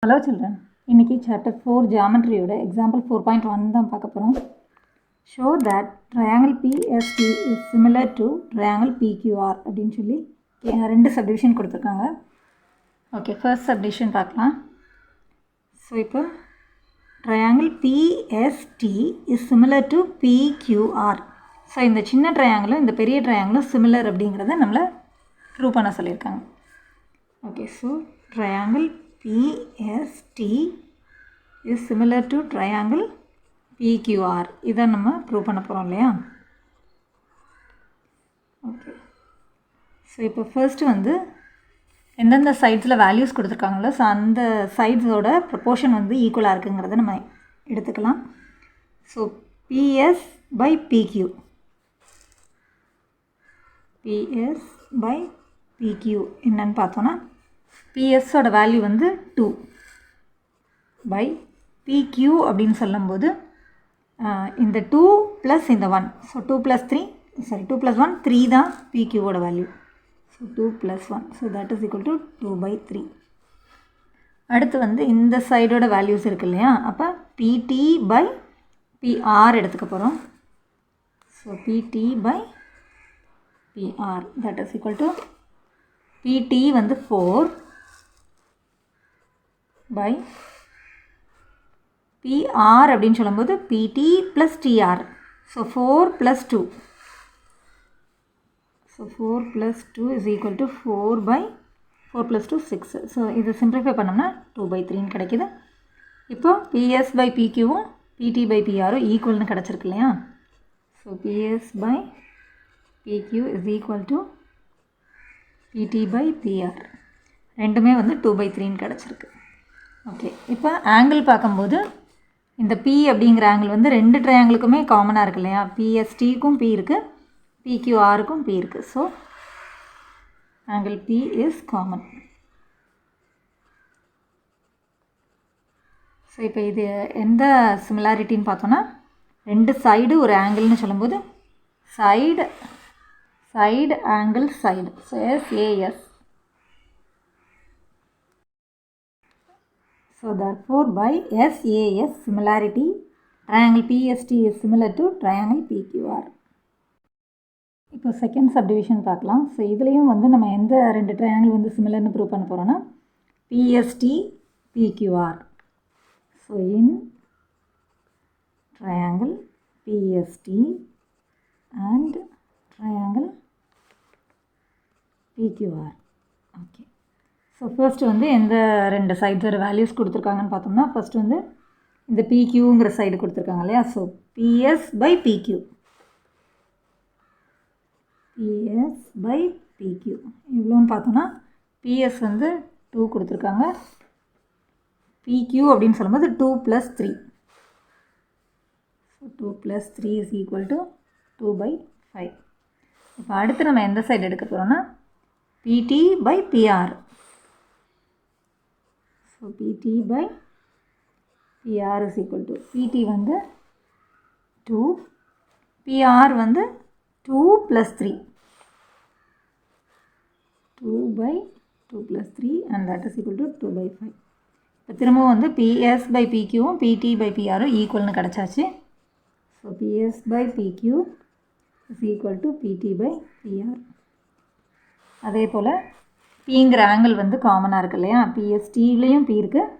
Hello children, இன்னைக்கு chapter 4 geometry யோட example 4.1 தான் பார்க்க போறோம். Show that triangle PST is similar to triangle PQR அப்படினு சொல்லி ரெண்டு subdivision கொடுத்திருக்காங்க. Okay, first subdivision பார்க்கலாம். So இப்போ triangle PST is similar to PQR. So இந்த சின்ன triangle இந்த பெரிய triangle similar அப்படிங்கறதை நம்மள ப்ரூவ் பண்ண சொல்லிருக்காங்க. Okay, so triangle PST is similar to triangle PQR. இதை நம்ம ப்ரூவ் பண்ண போகிறோம் இல்லையா? ஓகே, ஸோ இப்போ ஃபர்ஸ்ட்டு வந்து எந்தெந்த சைட்ஸில் வேல்யூஸ் கொடுத்துருக்காங்களோ ஸோ அந்த சைட்ஸோட ப்ரொப்போர்ஷன் வந்து ஈக்குவலாக இருக்குங்கிறத நம்ம எடுத்துக்கலாம். So PS by PQ, PS by PQ என்னன்னு பார்த்தோன்னா PS ஓட வேல்யூ வந்து 2 by PQ அப்படின்னு சொல்லும்போது இந்த 2 ப்ளஸ் இந்த 1, ஸோ 2 + 3 சாரி 2 + 1 3 தான் PQ ஓட value. So 2 + 1, so that is equal to 2/3. அடுத்து வந்து இந்த சைடோட வேல்யூஸ் இருக்கு இல்லையா, அப்போ PT by PR எடுத்துக்க போகிறோம். So PT by PR that is equal to PT வந்து 4 by PR அப்படின்னு சொல்லும்போது PT plus TR. So 4 plus 2. So 4 plus 2 is equal to 4 by 4 plus 2 6. So இதை simplify பண்ணோம்னா 2/3 கிடைக்குது. இப்போ PS by PQவும் PT by PRவும் ஈக்குவல்னு கிடச்சிருக்கு இல்லையா? So PS by PQ is equal to PT by PR. ரெண்டுமே வந்து 2/3 கிடச்சிருக்கு. ஓகே, இப்போ ஆங்கிள் பார்க்கும்போது இந்த P அப்படிங்கிற ஆங்கிள் வந்து ரெண்டு ட்ரையாங்கிளுக்குமே காமனாக இருக்கு இல்லையா? PSTக்கும் P இருக்குது, PQRக்கும் P இருக்குது. So angle P is common. So இப்போ இது எந்த சிமிலாரிட்டின்னு பார்த்தோன்னா ரெண்டு சைடு ஒரு ஆங்கிள்னு சொல்லும்போது side angle side. So SAS. So therefore by SAS similarity, triangle PST is similar to triangle PQR. இப்போ செகண்ட் சப்டிவிஷன் பார்க்கலாம். ஸோ இதுலேயும் வந்து நம்ம எந்த ரெண்டு ட்ரையாங்கிள் வந்து சிமிலர்னு ப்ரூவ் பண்ண போகிறோன்னா PST PQR. So in triangle PST and triangle PQR. Okay, so first வந்து எந்த ரெண்டு சைட்ஸோட வேல்யூஸ் கொடுத்துருக்காங்கன்னு பார்த்தோம்னா ஃபர்ஸ்ட் வந்து இந்த PQங்கிற சைடு கொடுத்துருக்காங்க இல்லையா? So PS by PQ, PS by PQ இவ்வளோன்னு பார்த்தோம்னா PS வந்து 2 கொடுத்துருக்காங்க, PQ அப்படின்னு சொல்லும்போது 2 + 3. So 2 + 3 is equal to 2/5. இப்போ அடுத்து நம்ம எந்த சைடு எடுக்க போகிறோம்னா PT by PR. So PT by PR is equal to PT வந்து 2, PR வந்து 2 + 3, 2/2 + 3 and that is equal to 2/5. இப்போ திரும்பவும் வந்து PS by PQவும் PT by PRவும் ஈக்குவல்னு கிடச்சாச்சு. So PS by PQ is equal to PT by PR. அதே போல் Pங்கிற ஆங்கிள் வந்து காமனாக இருக்குது இல்லையா? PSTலேயும் P இருக்குது,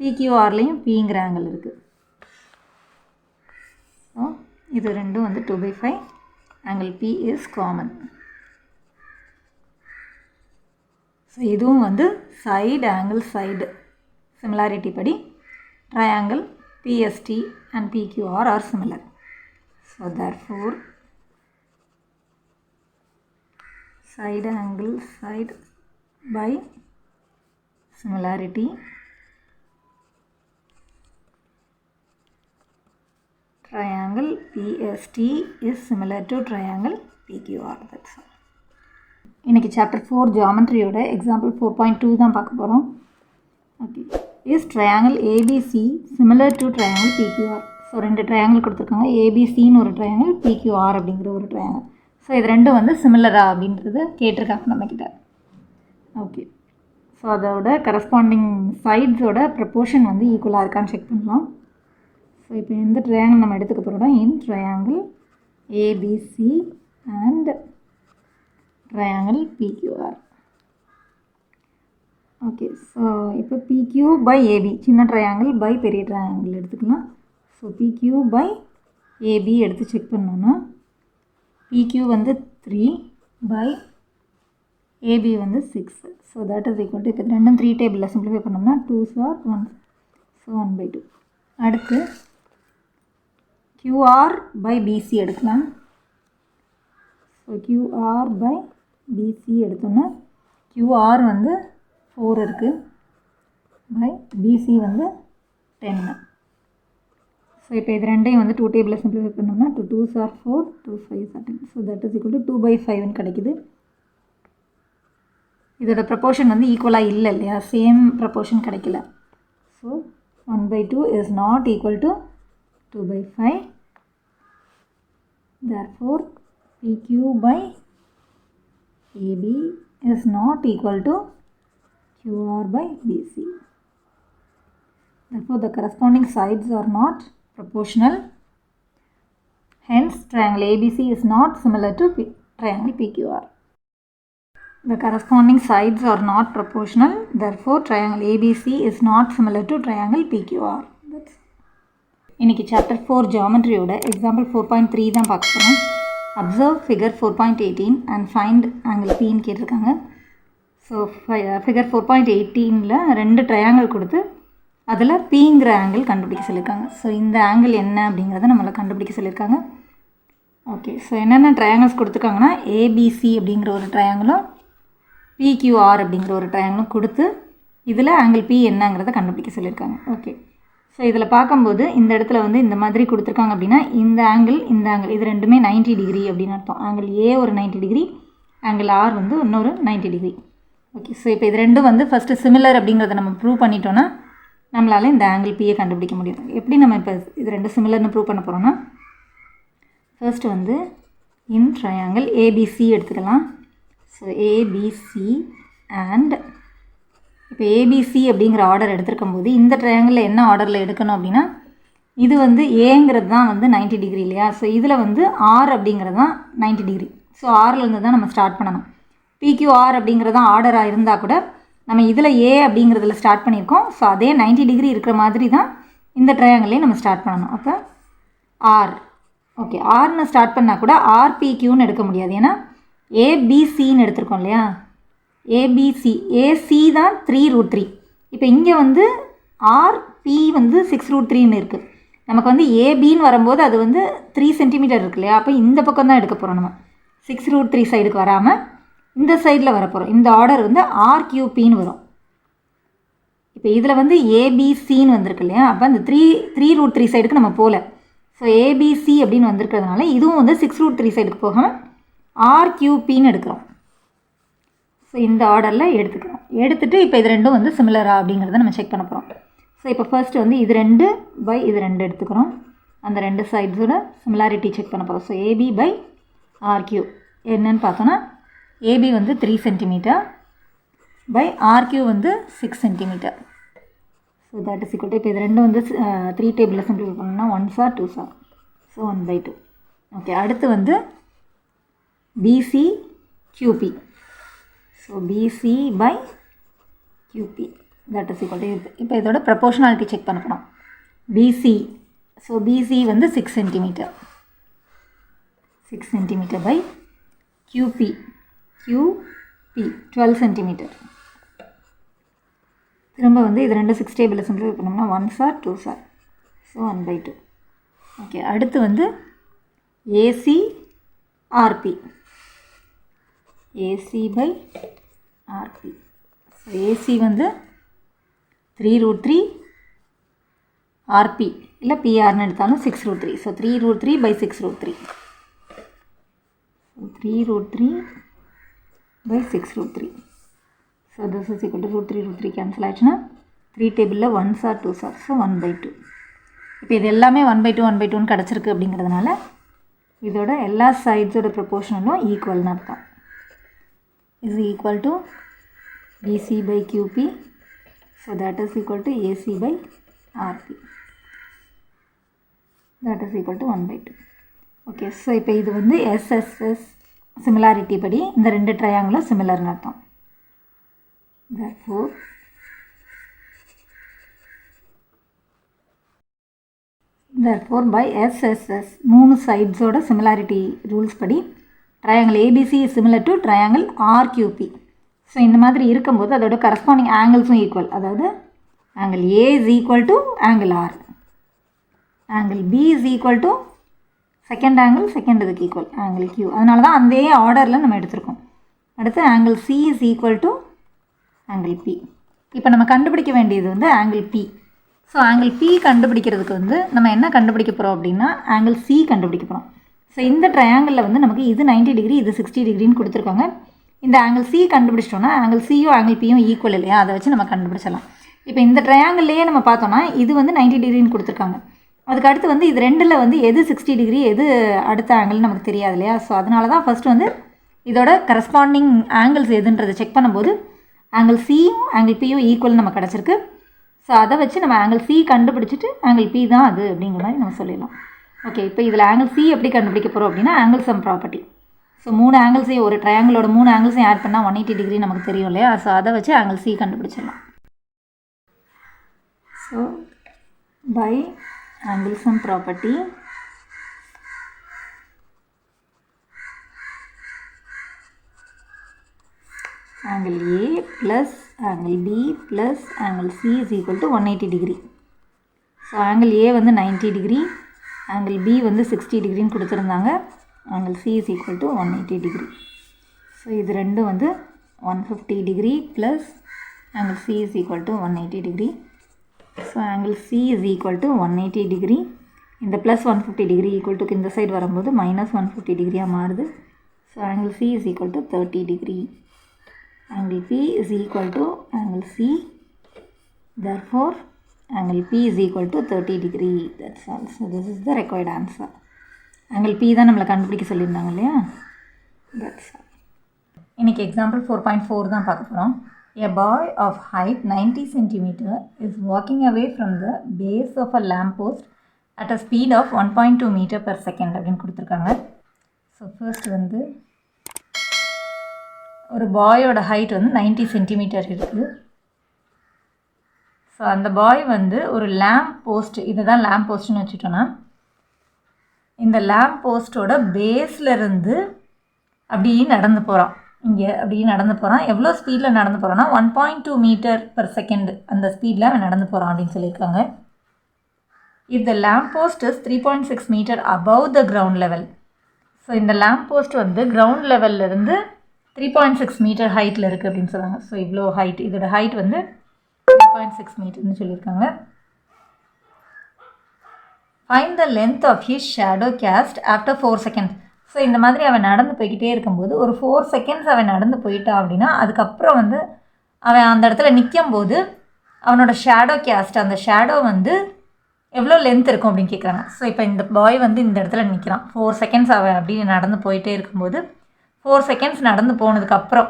PQRலேயும் Pங்கிற ஆங்கிள் இருக்குது. ஸோ இது ரெண்டும் வந்து 2/5. Angle P is common. So இதுவும் வந்து சைடு ஆங்கிள் சைடு சிமிலாரிட்டி படி triangle PST and PQR are similar. So therefore side angle side by similarity triangle PST is similar to triangle PQR. That's all. இன்னைக்கு chapter 4 ஜியோமெட்ரியோட example 4.2 தான் பார்க்க போகிறோம். Okay, is triangle ABC similar to triangle PQR. So ரெண்டு triangle கொடுத்துருக்காங்க, ABCன்னு ஒரு triangle, PQR அப்படிங்கிற ஒரு triangle. So இது ரெண்டும் வந்து சிமிலரா அப்படின்றது கேட்டிருக்காங்க நம்மக்கிட்ட. ஓகே, ஸோ அதோட கரஸ்பாண்டிங் சைட்ஸோட ப்ரப்போர்ஷன் வந்து ஈக்குவலாக இருக்கான்னு செக் பண்ணலாம். ஸோ இப்போ எந்த ட்ரையாங்கிள் நம்ம எடுத்துக்க போகிறோம்னா இன் triangle ABC and triangle PQR. Okay, so இப்போ பிக்யூ பை ஏபி சின்ன ட்ரையாங்கிள் பை பெரிய ட்ரையாங்கிள் எடுத்துக்கலாம். ஸோ பிக்யூ பை ஏபி எடுத்து செக் பண்ணோன்னா பிக்யூ வந்து 3 பை ஏபி வந்து 6. So that is equal to இப்போ ரெண்டும் 3 டேபிளில் சிம்பிளிஃபை பண்ணோம்னா 2s are 1. ஸோ 1/2. அடுத்து கியூஆர் பை பிசி எடுக்கலாம். ஸோ கியூஆர் பை பிசி எடுத்தோன்னா கியூஆர் வந்து 4 இருக்குது பை பிசி வந்து 10. ஸோ இப்போ இது ரெண்டையும் வந்து 2 டேபிளில் சிம்பிளிஃபை பண்ணோம்னா 2s are 4, 2 5s are 10. So that is equal to 2/5 கிடைக்குது. இதோட ப்ரப்போர்ஷன் வந்து ஈக்குவலாக இல்லை இல்லையா, சேம் ப்ரப்போர்ஷன் கிடைக்கல. So 1/2 is not equal to 2/5. therefore PQ by AB is not equal to QR by BC. Therefore the corresponding sides are not proportional. Hence triangle ABC is not similar to triangle PQR. The corresponding sides are not proportional. Therefore triangle ABC is not similar to triangle PQR. That's இன்னைக்கு chapter 4 geometry ஓட example 4.3 தான் பார்க்க போறோம். Observe figure 4.18 and find angle P ன்னு கேட்டிருக்காங்க. So figure 4.18ல 2 triangle கொடுத்து அதில் Pங்கிற angle கண்டுபிடிக்க சொல்லியிருக்காங்க. ஸோ இந்த ஆங்கிள் என்ன அப்படிங்கிறத நம்மளை கண்டுபிடிக்க சொல்லியிருக்காங்க. ஓகே, ஸோ என்னென்ன ட்ரையாங்கிள்ஸ் கொடுத்துருக்காங்கன்னா ஏபிசி அப்படிங்கிற ஒரு ட்ரையாங்கிளும் பிக்யூஆர் அப்படிங்கிற ஒரு ட்ரையாங்கிளும் கொடுத்து இதில் ஆங்கிள் பி என்னங்கிறத கண்டுபிடிக்க சொல்லியிருக்காங்க. ஓகே, ஸோ இதில் பார்க்கும்போது இந்த இடத்துல வந்து இந்த மாதிரி கொடுத்துருக்காங்க அப்படின்னா இந்த ஆங்கிள் இது ரெண்டுமே 90 டிகிரி அப்படின்னு அர்த்தம். ஆங்கிள் ஏ ஒரு 90 டிகிரி, ஆங்கிள் ஆர் வந்து இன்னொரு 90 டிகிரி. ஓகே, ஸோ இப்போ இது ரெண்டும் வந்து ஃபஸ்ட்டு சிமிலர் அப்படிங்கிறத நம்ம ப்ரூவ் பண்ணிட்டோன்னா நம்மளால் இந்த ஆங்கிள் பியை கண்டுபிடிக்க முடியும். எப்படி நம்ம இப்போ இது ரெண்டும் சிமிலர்னு ப்ரூவ் பண்ண போகிறோன்னா ஃபர்ஸ்ட் வந்து இன் ட்ரையாங்கிள் ஏபிசி எடுத்துக்கலாம். ஸோ ஏபிசி அண்ட் இப்போ ஏபிசி அப்படிங்கிற ஆர்டர் எடுத்துருக்கும் போது இந்த ட்ரையாங்கிளில் என்ன ஆர்டரில் எடுக்கணும் அப்படின்னா இது வந்து ஏங்கிறது தான் வந்து 90 டிகிரி இல்லையா. ஸோ இதில் வந்து ஆர் அப்படிங்கிறது தான் 90 டிகிரி. ஸோ ஆர்லேருந்து தான் நம்ம ஸ்டார்ட் பண்ணணும். பிக்யூஆர் அப்படிங்கிறது தான் ஆர்டராக இருந்தால் கூட நம்ம இதில் ஏ அப்படிங்கிறதுல ஸ்டார்ட் பண்ணியிருக்கோம். ஸோ அதே 90 டிகிரி இருக்கிற மாதிரி தான் இந்த ட்ரையாங்கிளையும் நம்ம ஸ்டார்ட் பண்ணணும். அப்போ ஆர், ஓகே, ஆர்னு ஸ்டார்ட் பண்ணால் கூட ஆர்பிக்யூன்னு எடுக்க முடியாது. ஏன்னா ஏபிசின்னு எடுத்திருக்கோம் இல்லையா. ஏபிசி ஏசி தான் 3√3. இப்போ இங்கே வந்து ஆர்பி வந்து 6√3ன்னு இருக்குது. நமக்கு வந்து ஏபின்னு வரும்போது அது வந்து 3 சென்டிமீட்டர் இருக்கு இல்லையா. அப்போ இந்த பக்கம் தான் எடுக்க போகிறோம். நம்ம 6√3 சைடுக்கு வராமல் இந்த சைடில் வரப்போகிறோம். இந்த ஆர்டர் வந்து ஆர்கியூபின்னு வரும். இப்போ இதில் வந்து ஏபிசின்னு வந்திருக்கு இல்லையா. அப்போ அந்த 3√3 சைடுக்கு நம்ம போகல. ஸோ ஏபிசி அப்படின்னு வந்திருக்கிறதுனால இதுவும் வந்து 6√3 சைடுக்கு போகாமல் ஆர்கியூபின்னு எடுக்கிறோம். ஸோ இந்த ஆர்டரில் எடுத்துகிட்டு இப்போ இது ரெண்டும் வந்து சிமிலரா அப்படிங்கிறத நம்ம செக் பண்ண போகிறோம். ஸோ இப்போ ஃபர்ஸ்ட் வந்து இது 2 பை இது 2 எடுத்துக்கிறோம். அந்த 2 சைட்ஸோட சிமிலாரிட்டி செக் பண்ண போகிறோம். ஸோ ஏபி பை ஆர்கியூ என்னன்னு பார்த்தோன்னா ஏபி வந்து 3 சென்டிமீட்டர் பை ஆர்கியூ வந்து 6 centimetre. So that is equal to இப்போ இது ரெண்டும் வந்து 3 டேபிளில் சிம்பிளிஃபை பண்ணோம்னா 1s are 2s are. So 1/2. Okay, அடுத்து வந்து BC QB. So BC by QB that is equal to இப்போ இதோட ப்ரப்போர்ஷனாலிட்டி செக் பண்ண போகிறோம். பிசி, ஸோ பிசி வந்து 6 centimetre, 6 centimetre by QB 12 centimetre. திரும்ப வந்து இது 2 6 டேபிளில் சிம்பிளிஃபை பண்ணோம்னா 1s are 2s are. So 1/2. Okay, அடுத்து வந்து AC RP, AC by RP. So AC வந்து 3√3, ஆர்பி இல்லை பிஆர்னு எடுத்தாலும் 6√3. So 3√3 by 6√3. So 3√3 by 6√3. So this is equal to √3 cancel ஆயிடுச்சுன்னா 3 டேபிளில் 1s are 2s are. So 1/2. இப்போ இது எல்லாமே 1/2 கிடச்சிருக்கு அப்படிங்கிறதுனால இதோட எல்லா சைட்ஸோட ப்ரொப்போர்ஷனலும் ஈக்குவல்னு அர்த்தம். Is equal to BC by QP. So that is equal to AC by RP. That is equal to 1/2. Okay, so இப்போ இது வந்து SSS similarity படி இந்த ரெண்டு triangle similar அர்த்தம். Therefore by SSS மூணு sides-ஓட similarity rules படி triangle ABC is similar to triangle RQP. So இந்த மாதிரி இருக்கும்போது அதோட கரஸ்பாண்டிங் ஆங்கிள்ஸும் ஈக்குவல். அதாவது angle A is equal to angle R, angle B is equal to second angle second இதுக்கு equal angle Q. அதனால தான் அந்த ஆர்டரில் நம்ம எடுத்திருக்கோம். அடுத்து angle C is equal to angle P. இப்போ நம்ம கண்டுபிடிக்க வேண்டியது வந்து angle P. So angle P கண்டுபிடிக்கிறதுக்கு வந்து நம்ம என்ன கண்டுபிடிக்க போகிறோம் அப்படின்னா ஆங்கிள் C கண்டுபிடிக்க போகிறோம். ஸோ இந்த ட்ரையாங்கிளில் வந்து நமக்கு இது 90 டிகிரி இது 60 டிகிரின்னு கொடுத்துருக்காங்க. இந்த ஆங்கிள் C கண்டுபிடிச்சிட்டோன்னா ஆங்கிள் சியும் ஆங்கிள் பியும் ஈக்குவல் இல்லையா, அதை வச்சு நம்ம கண்டுபிடிச்சலாம். இப்போ இந்த ட்ரையாங்கிள்லேயே நம்ம பார்த்தோன்னா இது வந்து 90 டிகிரின்னு கொடுத்துருக்காங்க. அதுக்கு அடுத்து வந்து இது ரெண்டில் வந்து எது 60 டிகிரி எது அடுத்த ஆங்கிள் நமக்கு தெரியாது இல்லையா. ஸோ அதனால தான் ஃபஸ்ட்டு வந்து இதோட கரஸ்பாண்டிங் ஆங்கிள்ஸ் எதுன்றதை செக் பண்ணும்போது ஆங்கிள் சியும் ஆங்கிள் பியும் ஈக்குவல் நம்ம கிடச்சிருக்கு. ஸோ அதை வச்சு நம்ம ஆங்கிள் C கண்டுபிடிச்சிட்டு ஆங்கிள் P தான் அது அப்படிங்கிற மாதிரி நம்ம சொல்லிடலாம். ஓகே, இப்போ இதில் ஆங்கிள் C எப்படி கண்டுபிடிக்க போகிறோம் அப்படின்னா ஆங்கிள் சம் ப்ராப்பர்ட்டி. ஸோ மூணு ஆங்கிள்ஸையும் ஒரு ட்ரையாங்கிளோட மூணு ஆங்கிள்ஸையும் ஆட் பண்ணால் 180 டிகிரி நமக்கு தெரியும் இல்லையா. ஸோ அதை வச்சு ஆங்கிள் C கண்டுபிடிச்சிடலாம். So by angle sum property angle A plus angle B plus angle C is equal to 180 degree. So angle A வந்து 90 degree, angle B வந்து 60 degree கொடுத்திருந்தாங்க, angle C is equal to 180 degree. So இது ரெண்டும் வந்து 150 degree plus angle C is equal to 180 degree. So angle C is equal to 180 degree. இந்த plus 150 degree equal to இந்த side வரும்போது minus 150 degree மாறுது. So angle C is equal to 30 degree. Angle P is equal to angle C. Therefore, angle P is equal to 30 degree. That's all. So this is the required answer. Angle P தான் நம்மளை கண்டுபிடிக்க சொல்லியிருந்தாங்க இல்லையா. That's all. இன்னைக்கு example 4.4 தான் பார்க்க போகிறோம். A boy of height 90 cm is walking away from the base of a lamp post at a speed of 1.2 meter per second அப்படின்னு கொடுத்துருக்காங்க. ஸோ ஃபர்ஸ்ட் வந்து ஒரு பாயோட ஹைட் வந்து 90 சென்டிமீட்டர் இருக்குது. ஸோ அந்த பாய் வந்து ஒரு லேம்ப் போஸ்ட், இதை தான் லேம்ப் போஸ்ட்னு வச்சுட்டோன்னா, இந்த லேம்ப் போஸ்ட்டோட பேஸ்லேருந்து அப்படியே நடந்து போகிறான். இங்கே அப்படியே நடந்து போகிறான். எவ்வளோ ஸ்பீடில் நடந்து போகிறான்னா 1.2 மீட்டர் பர் செகண்ட் அந்த ஸ்பீடில் அவன் நடந்து போகிறான் அப்படின்னு சொல்லியிருக்காங்க. If the lamp post is 3.6 metre above the ground level. So இந்த லேம்ப் போஸ்ட் வந்து கிரவுண்ட் லெவல்லேருந்து 3.6 மீட்டர் ஹைட்டில் இருக்குது அப்படின்னு சொல்லுவாங்க. ஸோ இவ்வளோ ஹைட், இதோட ஹைட் வந்து 3.6 மீட்டர்னு சொல்லியிருக்காங்க. Find the length of his shadow cast after 4 seconds. So இந்த மாதிரி அவன் நடந்து போய்கிட்டே இருக்கும்போது ஒரு 4 செகண்ட்ஸ் அவன் நடந்து போயிட்டான் அப்படின்னா அதுக்கப்புறம் வந்து அவன் அந்த இடத்துல நிற்கும்போது அவனோட ஷேடோ கேஸ்ட், அந்த ஷேடோ வந்து எவ்வளோ லென்த் இருக்கும் அப்படின்னு கேட்குறாங்க. ஸோ இப்போ இந்த பாய் வந்து இந்த இடத்துல நிற்கிறான். 4 செகண்ட்ஸ் அவன் அப்படி நடந்து போயிட்டே இருக்கும்போது 4 செகண்ட்ஸ் நடந்து போனதுக்கப்புறம்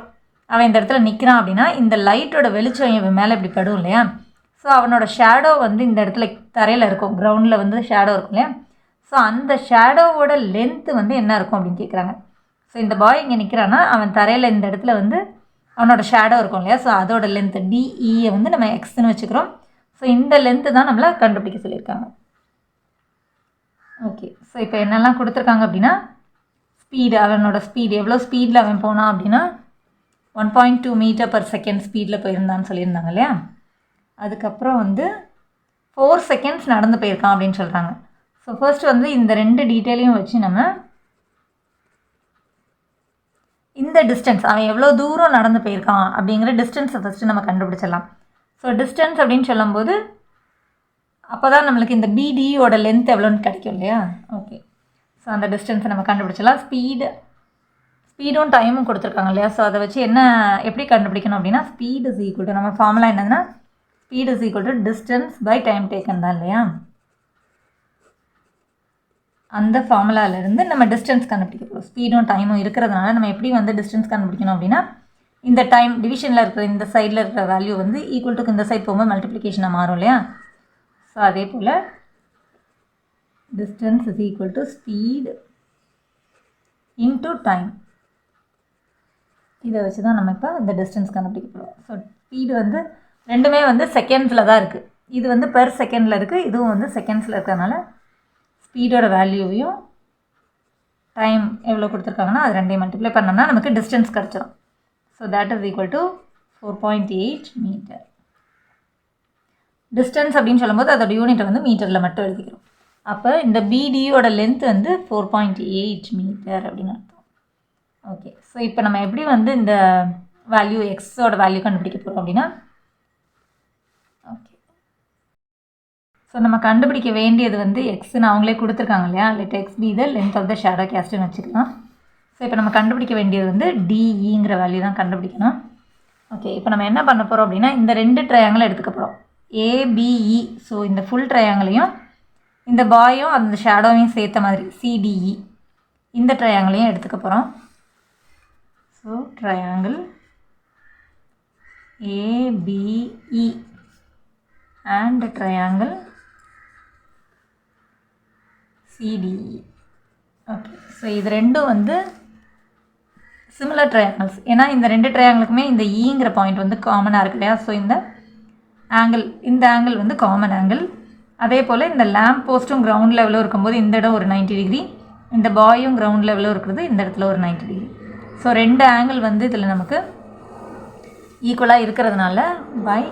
அவன் இந்த இடத்துல நிற்கிறான் அப்படின்னா இந்த லைட்டோட வெளிச்சம் இவன் மேலே இப்படி படும் இல்லையா. ஸோ அவனோட ஷேடோ வந்து இந்த இடத்துல தரையில் இருக்கும், கிரவுண்டில் வந்து ஷேடோ இருக்கும் இல்லையா. ஸோ அந்த ஷேடோவோட லென்த்து வந்து என்ன இருக்கும் அப்படின்னு கேட்குறாங்க. ஸோ இந்த பாய் இங்கே நிற்கிறான்னா அவன் தரையில் இந்த இடத்துல வந்து அவனோட ஷேடோ இருக்கும் இல்லையா. ஸோ அதோட லென்த்து டிஇயை வந்து நம்ம எக்ஸ்ன்னு வச்சுக்கிறோம். ஸோ இந்த லென்த்து தான் நம்மளை கண்டுபிடிக்க சொல்லியிருக்காங்க. ஓகே, ஸோ இப்போ என்னெல்லாம் கொடுத்துருக்காங்க அப்படின்னா ஸ்பீடு, அவனோட ஸ்பீடு எவ்வளோ ஸ்பீடில் அவன் போனான் அப்படின்னா 1.2 மீட்டர் பர் செகண்ட் ஸ்பீடில் போயிருந்தான்னு சொல்லியிருந்தாங்க இல்லையா. அதுக்கப்புறம் வந்து 4 செகண்ட்ஸ் நடந்து போயிருக்கான் அப்படின்னு சொல்கிறாங்க. ஸோ ஃபர்ஸ்ட் வந்து இந்த ரெண்டு டீட்டெயிலையும் வச்சு நம்ம இந்த டிஸ்டன்ஸ், அவன் எவ்வளோ தூரம் நடந்து போயிருக்கான் அப்படிங்கிற டிஸ்டன்ஸை ஃபஸ்ட்டு நம்ம கண்டுபிடிச்சிடலாம். ஸோ டிஸ்டன்ஸ் அப்படின்னு சொல்லும்போது அப்போ தான் நம்மளுக்கு இந்த பிடியோட லென்த் எவ்வளோன்னு கிடைக்கும் இல்லையா. ஓகே, ஸோ அந்த டிஸ்டன்ஸை நம்ம கண்டுபிடிச்சலாம். ஸ்பீடும் டைமும் கொடுத்துருக்காங்க இல்லையா. ஸோ அதை வச்சு எப்படி கண்டுபிடிக்கணும் அப்படின்னா ஸ்பீட் இஸ் ஈக்குவல் டு, நம்ம ஃபார்முலா என்னதுன்னா speed is equal to distance by time taken தான் இல்லையா. அந்த ஃபார்முலாவிலேருந்து நம்ம டிஸ்டன்ஸ் கண்டுபிடிக்க போகிறோம். ஸ்பீடும் டைமும் இருக்கிறதுனால நம்ம எப்படி வந்து டிஸ்டன்ஸ் கண்டுபிடிக்கணும் அப்படின்னா இந்த டைம் டிவிஷனில் இருக்கிற இந்த சைடில் இருக்கிற வேல்யூ வந்து ஈக்குவல் டு இந்த சைட் போகும்போது மல்டிப்ளிகேஷனாக மாறும் இல்லையா. ஸோ அதே போல் distance is equal to speed into time. இதை வச்சு தான் நம்ம இப்போ இந்த டிஸ்டன்ஸ் கண்டுபிடிக்க போகிறோம். ஸோ ஸ்பீடு வந்து ரெண்டுமே வந்து செகண்ட்ஸில் தான் இருக்குது. இது வந்து பெர் செகண்டில் இருக்குது, இதுவும் வந்து செகண்ட்ஸில் இருக்கிறதுனால ஸ்பீடோட வேல்யூவையும் டைம் எவ்வளோ கொடுத்துருக்காங்கன்னா அது ரெண்டையும் மல்டிப்ளை பண்ணோம்னா நமக்கு டிஸ்டன்ஸ் கிடச்சிரும். So that is equal to 4.8 metre. Distance அப்படின்னு சொல்லும்போது அதோட யூனிட்டை வந்து மீட்டரில் மட்டும் எழுதிக்கிறோம். அப்போ இந்த பிடியோட லென்த் வந்து 4.8 மீட்டர் அப்படின்னு அர்த்தம். ஓகே, ஸோ இப்போ நம்ம எப்படி வந்து இந்த வேல்யூ எக்ஸோட வேல்யூ கண்டுபிடிக்க போகிறோம் அப்படின்னா, ஓகே, ஸோ நம்ம கண்டுபிடிக்க வேண்டியது வந்து எக்ஸ்ன்னு அவங்களே கொடுத்துருக்காங்க இல்லையா. Let x be the length of the shadow கேஸ்ட்னு வச்சுக்கலாம். ஸோ இப்போ நம்ம கண்டுபிடிக்க வேண்டியது வந்து டிஇங்கிற வேல்யூ தான் கண்டுபிடிக்கணும். ஓகே, இப்போ நம்ம என்ன பண்ண போகிறோம் அப்படின்னா இந்த 2 ட்ரையாங்கிள் எடுத்துக்க போகிறோம், ஏபிஇ. ஸோ இந்த ஃபுல் ட்ரையாங்கிளையும் இந்த பாயும் அந்த ஷேடோவையும் சேர்த்த மாதிரி சிடிஇ இந்த ட்ரையாங்கிளையும் எடுத்துக்க போகிறோம். So triangle ABE and triangle CDE. Okay, so இது ரெண்டும் வந்து சிமிலர் ட்ரையாங்கிள்ஸ். ஏன்னா இந்த 2 ட்ரையாங்கிளுக்குமே இந்த ஈங்கிற பாயிண்ட் வந்து காமனாக இருக்கு இல்லையா. ஸோ இந்த ஆங்கிள் வந்து காமன் ஆங்கிள். அதே போல் இந்த லேம்ப் போஸ்ட்டும் கிரவுண்ட் லெவலும் இருக்கும்போது இந்த இடம் ஒரு 90 டிகிரி, இந்த பாயும் கிரவுண்ட் லெவலும் இருக்கிறது இந்த இடத்துல ஒரு 90 டிகிரி. ஸோ 2 ஆங்கிள் வந்து இதில் நமக்கு ஈக்குவலாக இருக்கிறதுனால by